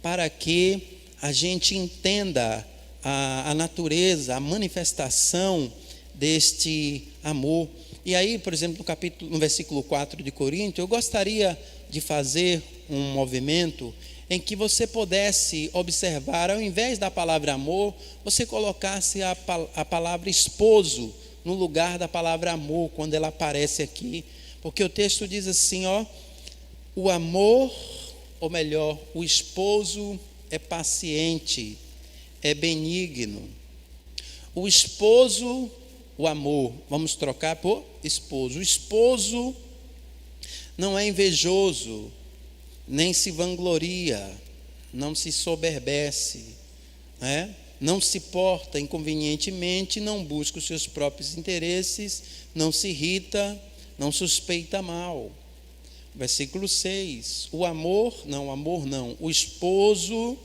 para que a gente entenda a natureza, a manifestação deste amor. E aí, por exemplo, no versículo 4 de Coríntios, eu gostaria de fazer um movimento em que você pudesse observar, ao invés da palavra amor, você colocasse a palavra esposo no lugar da palavra amor, quando ela aparece aqui. Porque o texto diz assim, o amor, ou melhor, o esposo é paciente, é benigno. O esposo, o amor, vamos trocar por esposo. O esposo não é invejoso, nem se vangloria, não se soberbece, não se porta inconvenientemente, não busca os seus próprios interesses, não se irrita, não suspeita mal. Versículo 6, o amor não, o esposo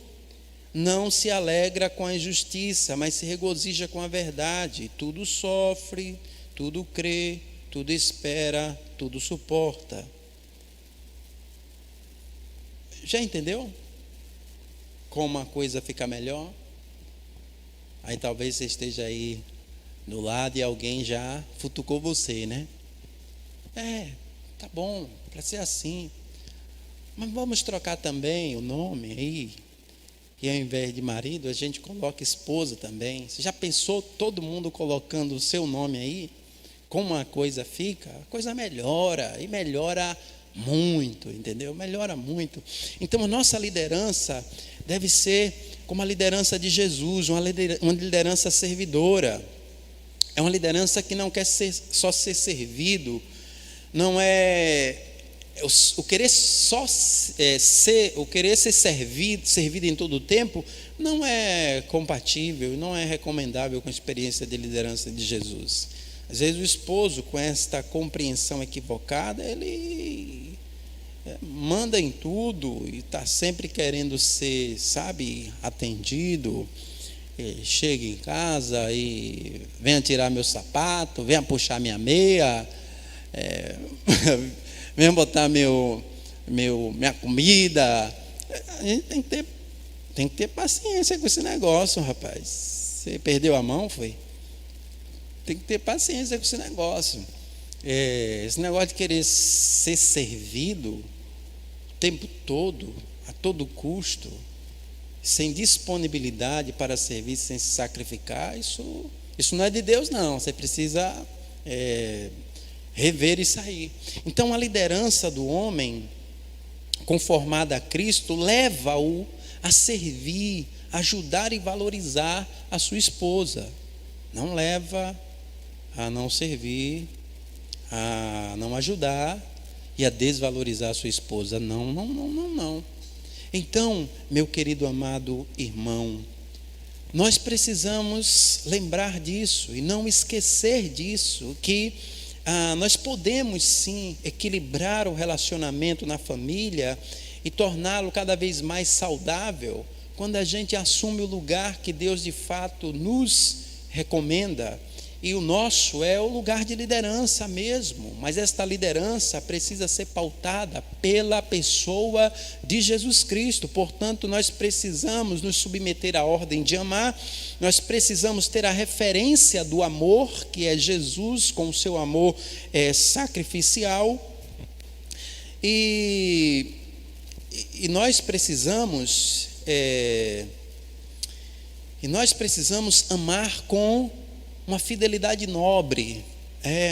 não se alegra com a injustiça, mas se regozija com a verdade. Tudo sofre, tudo crê, tudo espera, tudo suporta. Já entendeu como a coisa fica melhor? Aí talvez você esteja aí do lado e alguém já futucou você, né? Tá bom, para ser assim. Mas vamos trocar também o nome aí. E ao invés de marido, a gente coloca esposa também. Você já pensou todo mundo colocando o seu nome aí? Como a coisa fica? A coisa melhora, e melhora muito, entendeu? Melhora muito. Então a nossa liderança deve ser como a liderança de Jesus, uma liderança servidora. É uma liderança que não quer só ser servido, não é o querer só querer ser servido em todo o tempo, não é compatível, não é recomendável com a experiência de liderança de Jesus. Às vezes o esposo, com esta compreensão equivocada, ele manda em tudo e está sempre querendo ser, atendido. Chega em casa e venha tirar meu sapato, venha puxar minha meia, venha botar minha comida. A gente tem que ter paciência com esse negócio, rapaz. Você perdeu a mão, foi? Tem que ter paciência com esse negócio. Esse negócio de querer ser servido o tempo todo, a todo custo, sem disponibilidade para servir, sem se sacrificar, isso não é de Deus, não. Você precisa rever e sair. Então a liderança do homem conformada a Cristo leva-o a servir, ajudar e valorizar a sua esposa. Não leva a não servir, a não ajudar e a desvalorizar a sua esposa. Não. Então, meu querido amado irmão, nós precisamos lembrar disso e não esquecer disso, que nós podemos sim equilibrar o relacionamento na família e torná-lo cada vez mais saudável quando a gente assume o lugar que Deus de fato nos recomenda. E o nosso é o lugar de liderança mesmo, mas esta liderança precisa ser pautada pela pessoa de Jesus Cristo. Portanto, nós precisamos nos submeter à ordem de amar, nós precisamos ter a referência do amor, que é Jesus com o seu amor sacrificial, e nós precisamos amar com uma fidelidade nobre,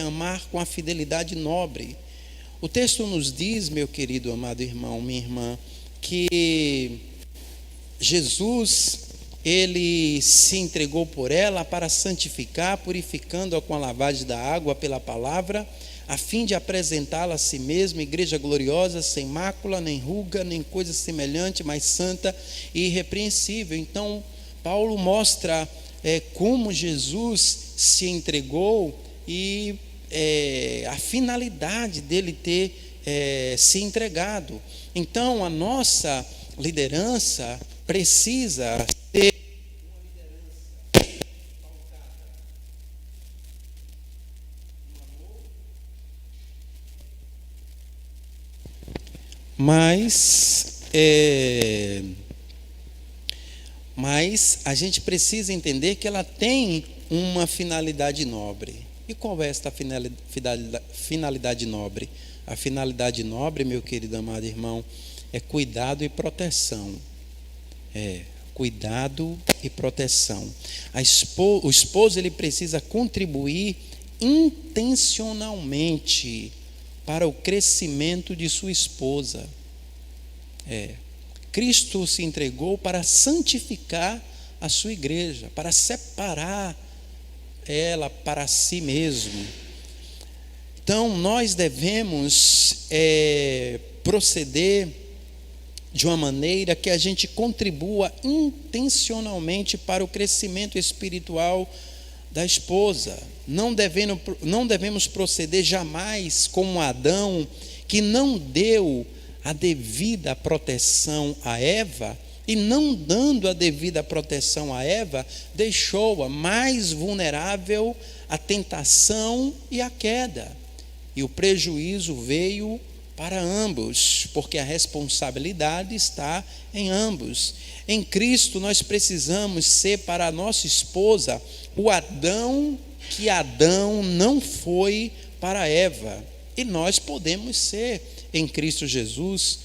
amar com a fidelidade nobre. O texto nos diz, meu querido amado irmão, minha irmã, que Jesus, ele se entregou por ela para santificar, purificando-a com a lavagem da água pela palavra, a fim de apresentá-la a si mesmo, igreja gloriosa, sem mácula, nem ruga, nem coisa semelhante, mas santa e irrepreensível. Então, Paulo mostra como Jesus se entregou e a finalidade dele ter se entregado. Então, a nossa liderança precisa ser mas a gente precisa entender que ela tem uma finalidade nobre. E qual é esta finalidade nobre? A finalidade nobre, meu querido amado irmão, é cuidado e proteção. Cuidado e proteção. O esposo, ele precisa contribuir intencionalmente para o crescimento de sua esposa. Cristo se entregou para santificar a sua igreja, para separar ela para si mesmo. Então, nós devemos proceder de uma maneira que a gente contribua intencionalmente para o crescimento espiritual da esposa. Não devemos proceder jamais como Adão, que não deu a devida proteção a Eva, e não dando a devida proteção a Eva, deixou-a mais vulnerável à tentação e à queda. E o prejuízo veio para ambos, porque a responsabilidade está em ambos. Em Cristo nós precisamos ser para a nossa esposa o Adão que Adão não foi para Eva. E nós podemos ser em Cristo Jesus.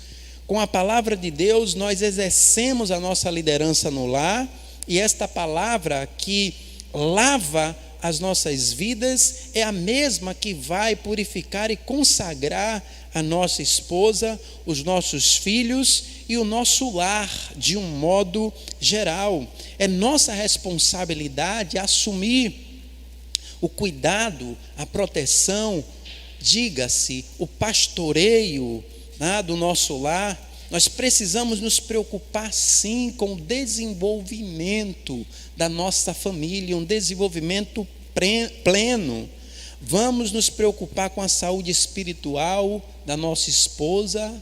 Com a palavra de Deus nós exercemos a nossa liderança no lar, e esta palavra que lava as nossas vidas é a mesma que vai purificar e consagrar a nossa esposa, os nossos filhos e o nosso lar de um modo geral. É nossa responsabilidade assumir o cuidado, a proteção, diga-se, o pastoreio do nosso lar. Nós precisamos nos preocupar sim com o desenvolvimento da nossa família, um desenvolvimento pleno. Vamos nos preocupar com a saúde espiritual da nossa esposa.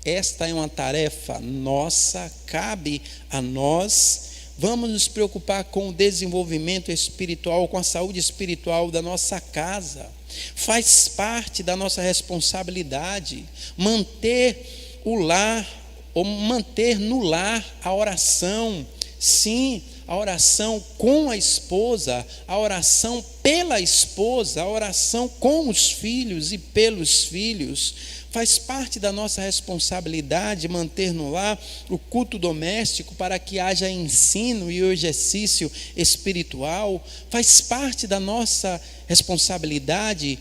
Esta é uma tarefa nossa, cabe a nós. Vamos nos preocupar com o desenvolvimento espiritual, com a saúde espiritual da nossa casa. Faz parte da nossa responsabilidade manter o lar, ou manter no lar a oração. Sim, a oração com a esposa, a oração pela esposa, a oração com os filhos e pelos filhos. Faz parte da nossa responsabilidade manter no lar o culto doméstico para que haja ensino e o exercício espiritual. Faz parte da nossa responsabilidade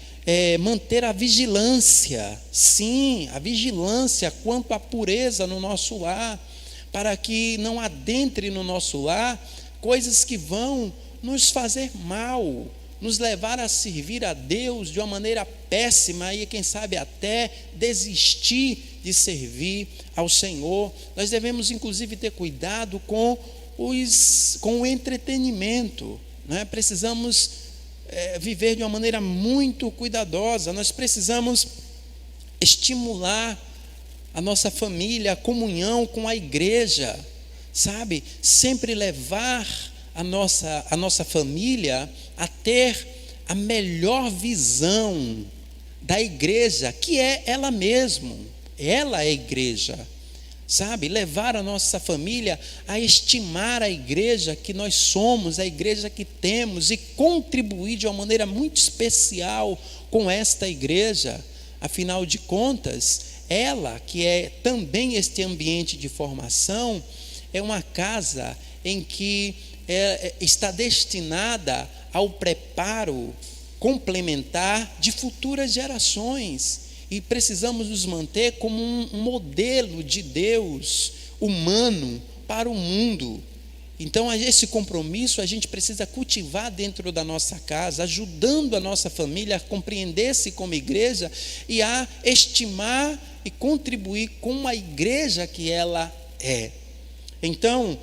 manter a vigilância, sim, a vigilância quanto à pureza no nosso lar, para que não adentre no nosso lar coisas que vão nos fazer mal, nos levar a servir a Deus de uma maneira péssima e quem sabe até desistir de servir ao Senhor. Nós devemos inclusive ter cuidado com o entretenimento, né? Precisamos viver de uma maneira muito cuidadosa. Nós precisamos estimular a nossa família, a comunhão com a igreja, sabe? Sempre levar a nossa família a ter a melhor visão da igreja, que é ela mesma. Ela é a igreja, sabe? Levar a nossa família a estimar a igreja que nós somos, a igreja que temos, e contribuir de uma maneira muito especial com esta igreja. Afinal de contas, ela, que é também este ambiente de formação, é uma casa em que está destinada ao preparo complementar de futuras gerações. e precisamos nos manter como um modelo de Deus humano para o mundo. Então, esse compromisso a gente precisa cultivar dentro da nossa casa, ajudando a nossa família a compreender-se como igreja e a estimar e contribuir com a igreja que ela é. Então,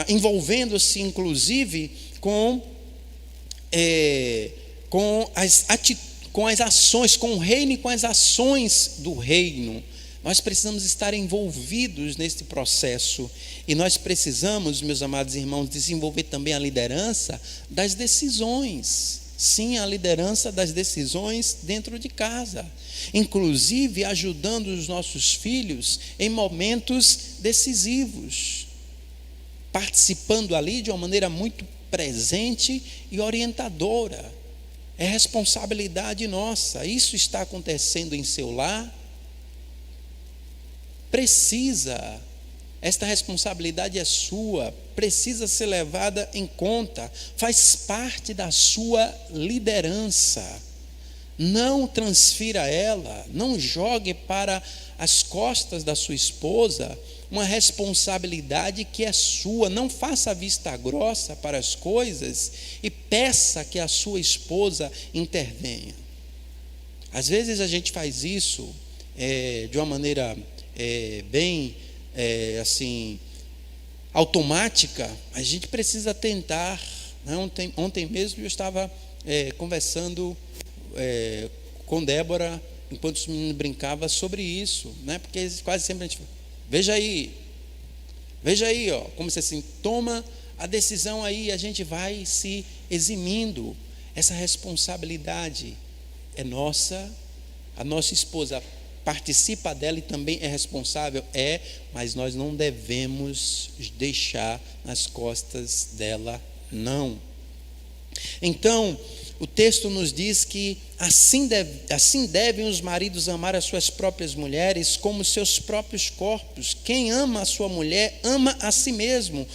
envolvendo-se inclusive com as ações, com o reino e com as ações do reino. Nós precisamos estar envolvidos nesse processo. E nós precisamos, meus amados irmãos, desenvolver também a liderança das decisões. Sim, a liderança das decisões dentro de casa. Inclusive ajudando os nossos filhos em momentos decisivos. Participando ali de uma maneira muito presente e orientadora. É responsabilidade nossa. Isso está acontecendo em seu lar? Esta responsabilidade é sua, precisa ser levada em conta, faz parte da sua liderança. Não transfira ela, não jogue para as costas da sua esposa uma responsabilidade que é sua. Não faça vista grossa para as coisas e peça que a sua esposa intervenha. Às vezes a gente faz isso de uma maneira bem assim automática. A gente precisa tentar, né? Ontem mesmo eu estava conversando com Débora, enquanto os meninos brincavam sobre isso, né? Porque quase sempre a gente fala, veja aí, ó, como se assim, toma a decisão aí, a gente vai se eximindo. Essa responsabilidade é nossa, a nossa esposa participa dela e também é responsável, mas nós não devemos deixar nas costas dela, não. Então, o texto nos diz que assim devem os maridos amar as suas próprias mulheres como seus próprios corpos. Quem ama a sua mulher, ama a si mesmo,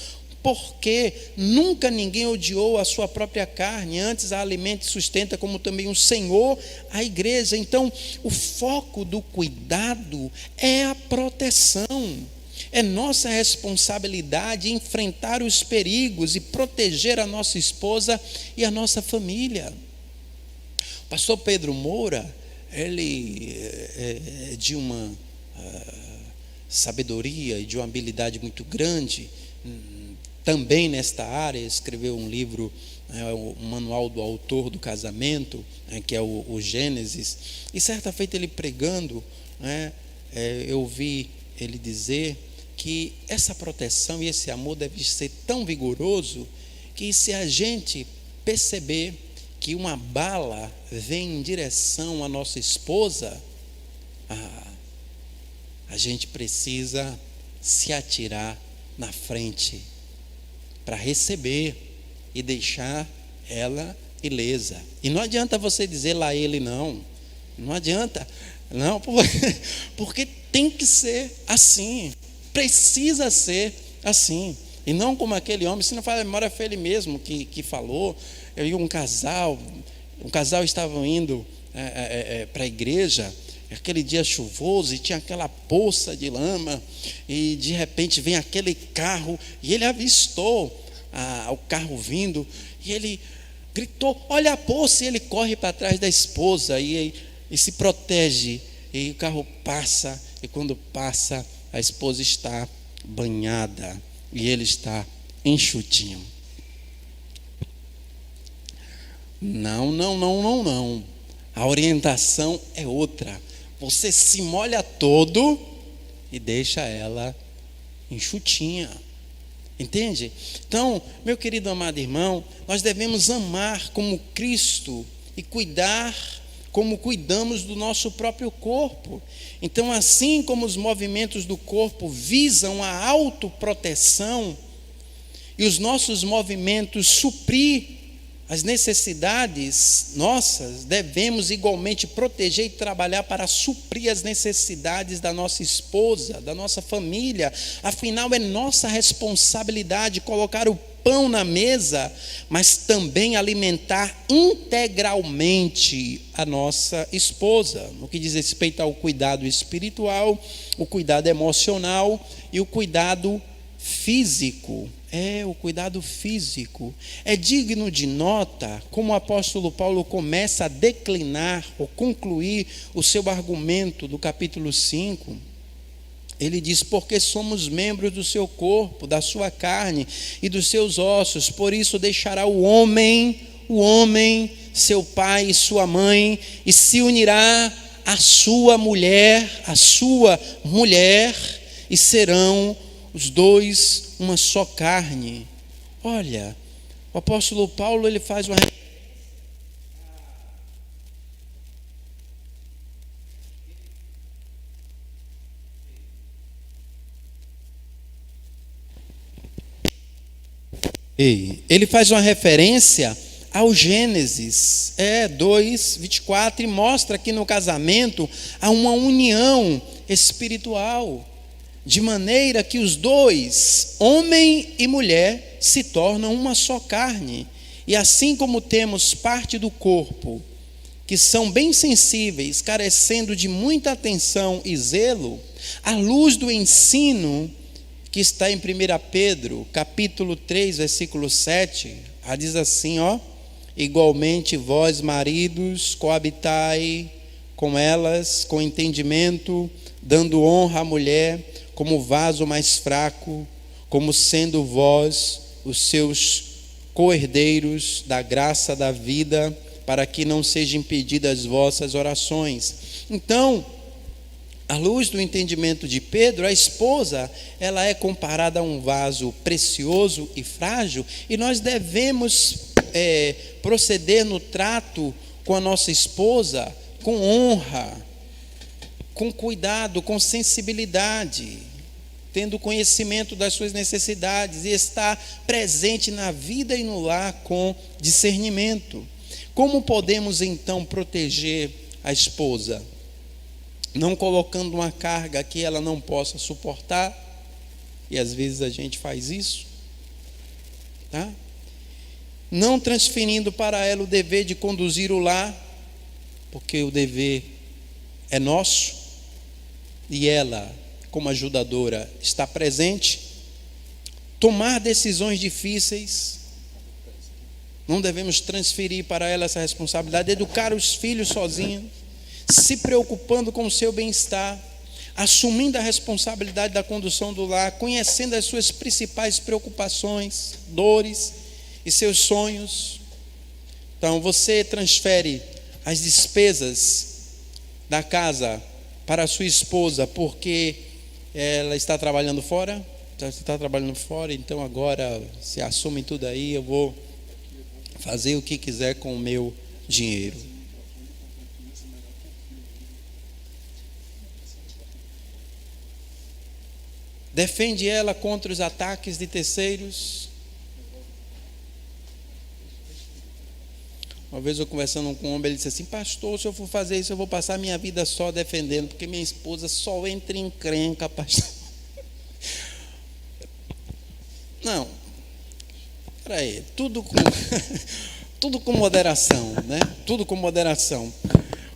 porque nunca ninguém odiou a sua própria carne, antes a alimenta e sustenta, como também o Senhor a igreja. Então, o foco do cuidado é a proteção. É nossa responsabilidade enfrentar os perigos e proteger a nossa esposa e a nossa família. O pastor Pedro Moura, ele é de uma sabedoria e de uma habilidade muito grande, também nesta área. Escreveu um livro, o Manual do Autor do Casamento, que é o Gênesis. E certa feita ele pregando, eu ouvi ele dizer que essa proteção e esse amor deve ser tão vigoroso que, se a gente perceber que uma bala vem em direção à nossa esposa, a gente precisa se atirar na frente para receber e deixar ela ilesa. E não adianta você dizer lá ele, não adianta, não, porque tem que ser assim, precisa ser assim, e não como aquele homem. Se não fala a memória, foi ele mesmo que falou. Eu vi um casal estava indo para a igreja, aquele dia chuvoso, e tinha aquela poça de lama, e de repente vem aquele carro, e ele avistou o carro vindo, e ele gritou, olha a poça, e ele corre para trás da esposa, e se protege, e o carro passa, e quando passa, a esposa está banhada, e ele está enxutinho. Não. A orientação é outra. Você se molha todo e deixa ela enxutinha. Entende? Então, meu querido amado irmão, nós devemos amar como Cristo e cuidar como cuidamos do nosso próprio corpo. Então, assim como os movimentos do corpo visam a autoproteção e os nossos movimentos suprir as necessidades nossas, devemos igualmente proteger e trabalhar para suprir as necessidades da nossa esposa, da nossa família. Afinal, é nossa responsabilidade colocar o pão na mesa, mas também alimentar integralmente a nossa esposa, no que diz respeito ao cuidado espiritual, o cuidado emocional e o cuidado físico. O cuidado físico. É digno de nota como o apóstolo Paulo começa a declinar ou concluir o seu argumento do capítulo 5. Ele diz: porque somos membros do seu corpo, da sua carne e dos seus ossos, por isso deixará o homem, seu pai e sua mãe, e se unirá à sua mulher, e serão os dois uma só carne. Olha, o apóstolo Paulo, ele faz uma referência ao Gênesis 2:24 e mostra que no casamento há uma união espiritual, de maneira que os dois, homem e mulher, se tornam uma só carne. E assim como temos parte do corpo que são bem sensíveis, carecendo de muita atenção e zelo, à luz do ensino que está em 1 Pedro, capítulo 3, versículo 7, diz assim, igualmente vós, maridos, coabitai com elas, com entendimento, dando honra à mulher, como vaso mais fraco, como sendo vós os seus co-herdeiros da graça da vida, para que não sejam impedidas as vossas orações. Então, à luz do entendimento de Pedro, a esposa, ela é comparada a um vaso precioso e frágil, e nós devemos proceder no trato com a nossa esposa com honra, com cuidado, com sensibilidade, tendo conhecimento das suas necessidades e estar presente na vida e no lar com discernimento. Como podemos então proteger a esposa? Não colocando uma carga que ela não possa suportar, e às vezes a gente faz isso, tá? Não transferindo para ela o dever de conduzir o lar, porque o dever é nosso, e ela, como ajudadora, está presente. Tomar decisões difíceis, não devemos transferir para ela essa responsabilidade. Educar os filhos sozinhos, se preocupando com o seu bem-estar, assumindo a responsabilidade da condução do lar, conhecendo as suas principais preocupações, dores e seus sonhos. Então você transfere as despesas da casa para a sua esposa porque ela está trabalhando fora? Você está trabalhando fora, então agora se assume tudo aí, eu vou fazer o que quiser com o meu dinheiro. Defende ela contra os ataques de terceiros. Uma vez eu conversando com um homem, ele disse assim: pastor, se eu for fazer isso, eu vou passar minha vida só defendendo, porque minha esposa só entra em encrenca, pastor. Não, peraí, tudo com moderação, né? Tudo com moderação.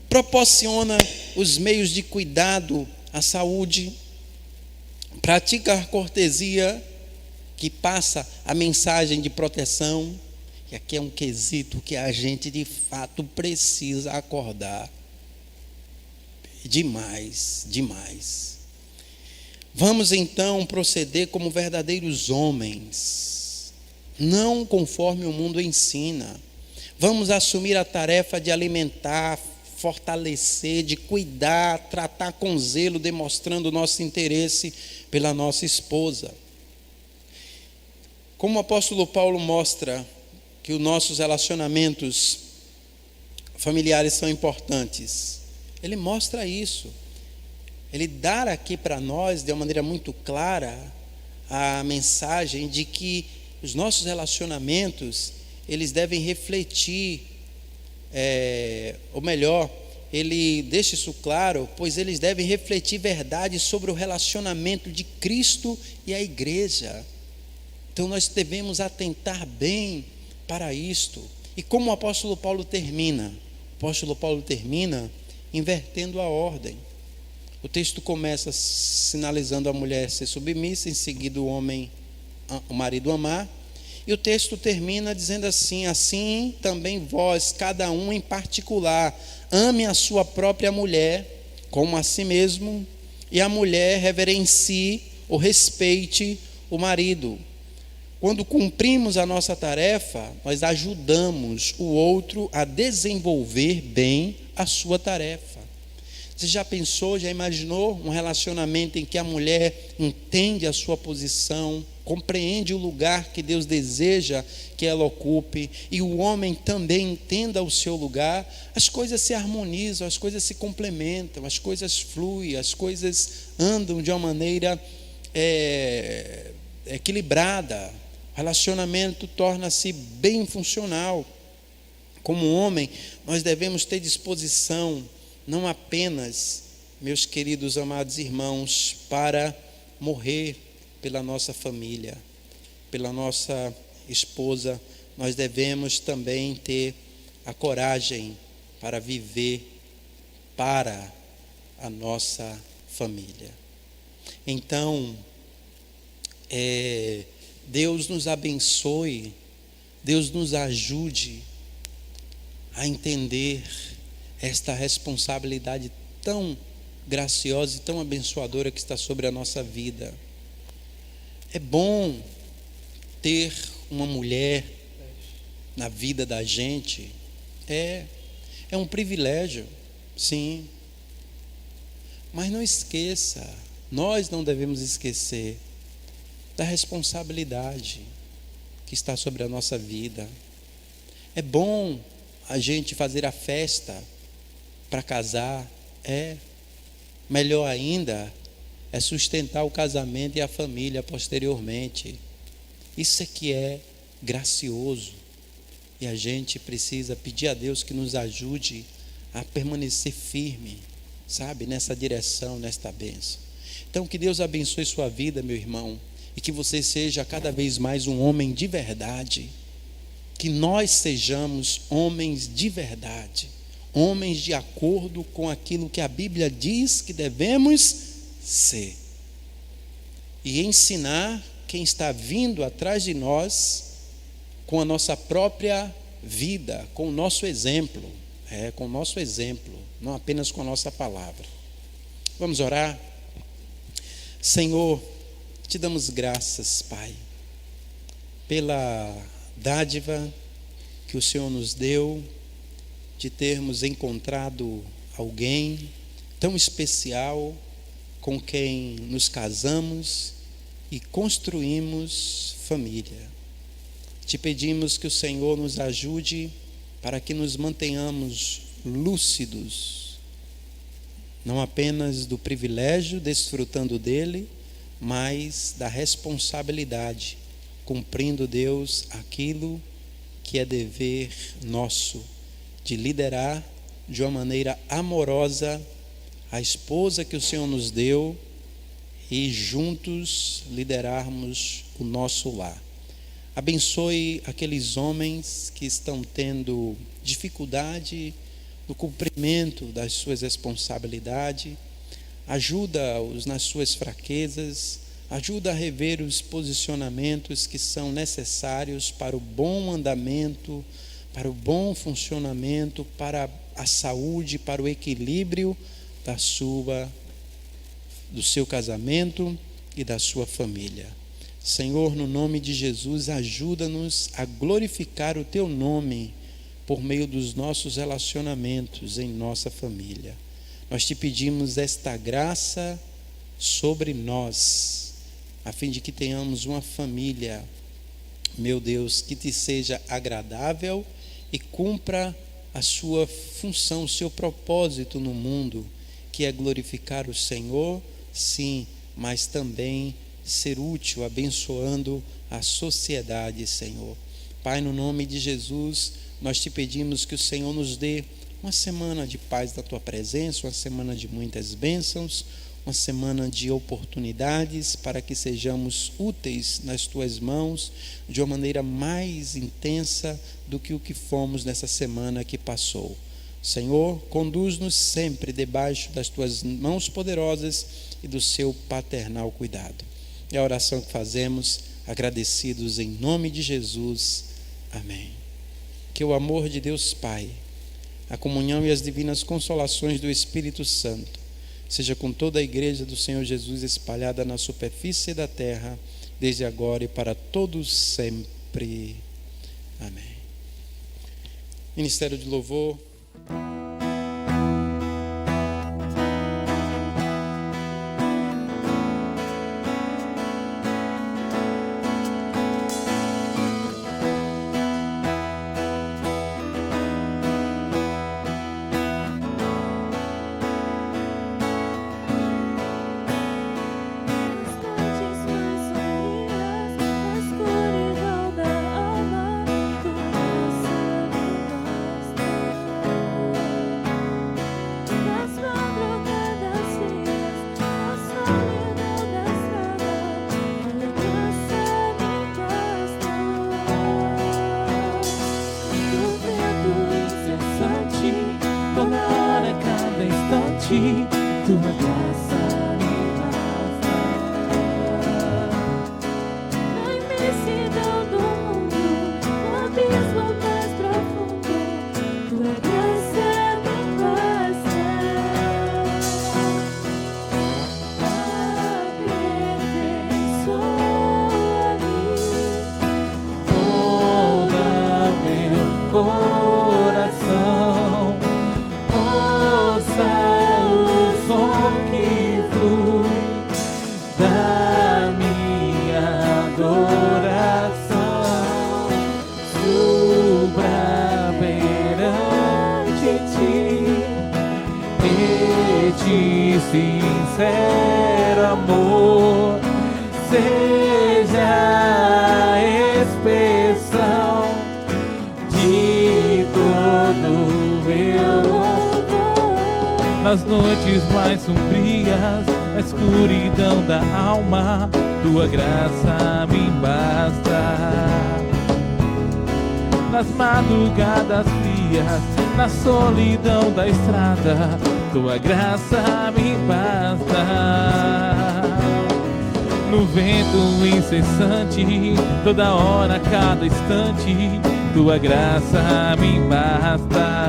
Proporciona os meios de cuidado à saúde, pratica a cortesia que passa a mensagem de proteção. E aqui é um quesito que a gente de fato precisa acordar. Demais, demais. Vamos então proceder como verdadeiros homens, não conforme o mundo ensina. Vamos assumir a tarefa de alimentar, fortalecer, de cuidar, tratar com zelo, demonstrando o nosso interesse pela nossa esposa. Como o apóstolo Paulo mostra que os nossos relacionamentos familiares são importantes, ele mostra isso. Ele dá aqui para nós, de uma maneira muito clara, a mensagem de que os nossos relacionamentos, eles devem refletir, ou melhor, ele deixa isso claro, pois eles devem refletir verdade sobre o relacionamento de Cristo e a igreja. Então nós devemos atentar bem para isto. E como o apóstolo Paulo termina? O apóstolo Paulo termina invertendo a ordem. O texto começa sinalizando a mulher ser submissa, em seguida o marido amar. E o texto termina dizendo assim: assim também vós, cada um em particular, ame a sua própria mulher como a si mesmo, e a mulher reverencie ou respeite o marido. Quando cumprimos a nossa tarefa, nós ajudamos o outro a desenvolver bem a sua tarefa. Você já pensou, já imaginou um relacionamento em que a mulher entende a sua posição, compreende o lugar que Deus deseja que ela ocupe, e o homem também entenda o seu lugar? As coisas se harmonizam, as coisas se complementam, as coisas fluem, as coisas andam de uma maneira equilibrada. O relacionamento torna-se bem funcional. Como homem, nós devemos ter disposição, não apenas, meus queridos amados irmãos, para morrer pela nossa família, pela nossa esposa, nós devemos também ter a coragem para viver para a nossa família. Então, Deus nos abençoe, Deus nos ajude a entender esta responsabilidade tão graciosa e tão abençoadora que está sobre a nossa vida. É bom ter uma mulher na vida da gente, é um privilégio, sim. Mas não esqueça, nós não devemos esquecer da responsabilidade que está sobre a nossa vida. É bom a gente fazer a festa para casar, melhor ainda é sustentar o casamento e a família posteriormente. Isso é que é gracioso, e a gente precisa pedir a Deus que nos ajude a permanecer firme, sabe, nessa direção, nesta bênção. Então, que Deus abençoe sua vida, meu irmão, e que você seja cada vez mais um homem de verdade, que nós sejamos homens de verdade, homens de acordo com aquilo que a Bíblia diz que devemos ser, e ensinar quem está vindo atrás de nós com a nossa própria vida, com o nosso exemplo, com o nosso exemplo, não apenas com a nossa palavra. Vamos orar. Senhor, te damos graças, Pai, pela dádiva que o Senhor nos deu de termos encontrado alguém tão especial com quem nos casamos e construímos família. Te pedimos que o Senhor nos ajude para que nos mantenhamos lúcidos, não apenas do privilégio, desfrutando dele, mas da responsabilidade, cumprindo, Deus, aquilo que é dever nosso, de liderar de uma maneira amorosa a esposa que o Senhor nos deu e juntos liderarmos o nosso lar. Abençoe aqueles homens que estão tendo dificuldade no cumprimento das suas responsabilidades. Ajuda-os nas suas fraquezas, ajuda a rever os posicionamentos que são necessários para o bom andamento, para o bom funcionamento, para a saúde, para o equilíbrio do seu casamento e da sua família. Senhor, no nome de Jesus, ajuda-nos a glorificar o Teu nome por meio dos nossos relacionamentos em nossa família. Nós te pedimos esta graça sobre nós, a fim de que tenhamos uma família, meu Deus, que te seja agradável e cumpra a sua função, o seu propósito no mundo, que é glorificar o Senhor, sim, mas também ser útil, abençoando a sociedade, Senhor. Pai, no nome de Jesus, nós te pedimos que o Senhor nos dê uma semana de paz da Tua presença, uma semana de muitas bênçãos, uma semana de oportunidades para que sejamos úteis nas tuas mãos de uma maneira mais intensa do que o que fomos nessa semana que passou. Senhor, conduz-nos sempre debaixo das tuas mãos poderosas e do seu paternal cuidado. É a oração que fazemos, agradecidos em nome de Jesus. Amém. Que o amor de Deus Pai, a comunhão e as divinas consolações do Espírito Santo seja com toda a igreja do Senhor Jesus espalhada na superfície da terra, desde agora e para todos sempre. Amém. Ministério de Louvor. Tua graça me basta. Na imensidão do mundo, no abismo mais profundo, tua graça me basta. Aperfeiçoa-me, toda meu coração. Ouça o som que flui da minha adoração. Suba perante ti, este sincero amor seja a expressão de todo meu louvor. Nas noites mais sombrias, na escuridão da alma, tua graça me basta. Nas madrugadas frias, na solidão da estrada, tua graça me basta. No vento incessante, toda hora, cada instante, tua graça me basta.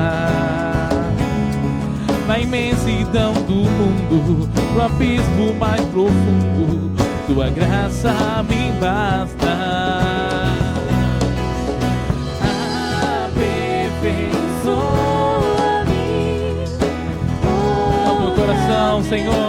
Na imensidão do mundo, no abismo mais profundo, tua graça me basta. Aperfeiçoa-me, ao meu coração, Senhor.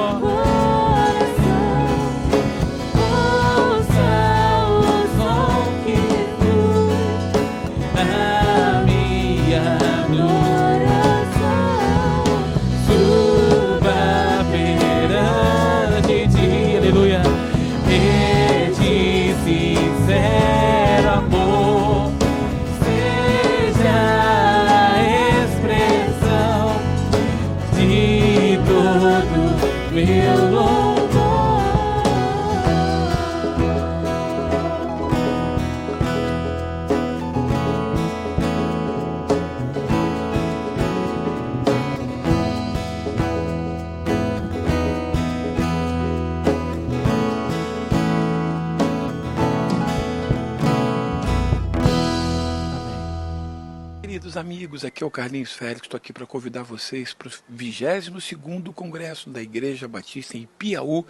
Sincero amor seja a expressão de todo meu louvor. Queridos amigos, aqui é o Carlinhos Félix, estou aqui para convidar vocês para o 22º Congresso da Igreja Batista em Piauí,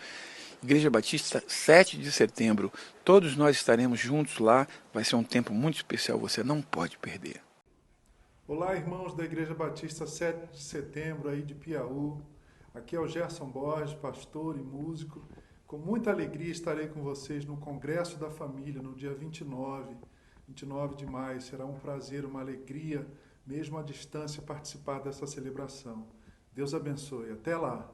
Igreja Batista, 7 de setembro. Todos nós estaremos juntos lá, vai ser um tempo muito especial, você não pode perder. Olá, irmãos da Igreja Batista 7 de setembro aí de Piauí. Aqui é o Gerson Borges, pastor e músico. Com muita alegria estarei com vocês no Congresso da Família, no dia 29 de maio. Será um prazer, uma alegria, mesmo à distância, participar dessa celebração. Deus abençoe. Até lá!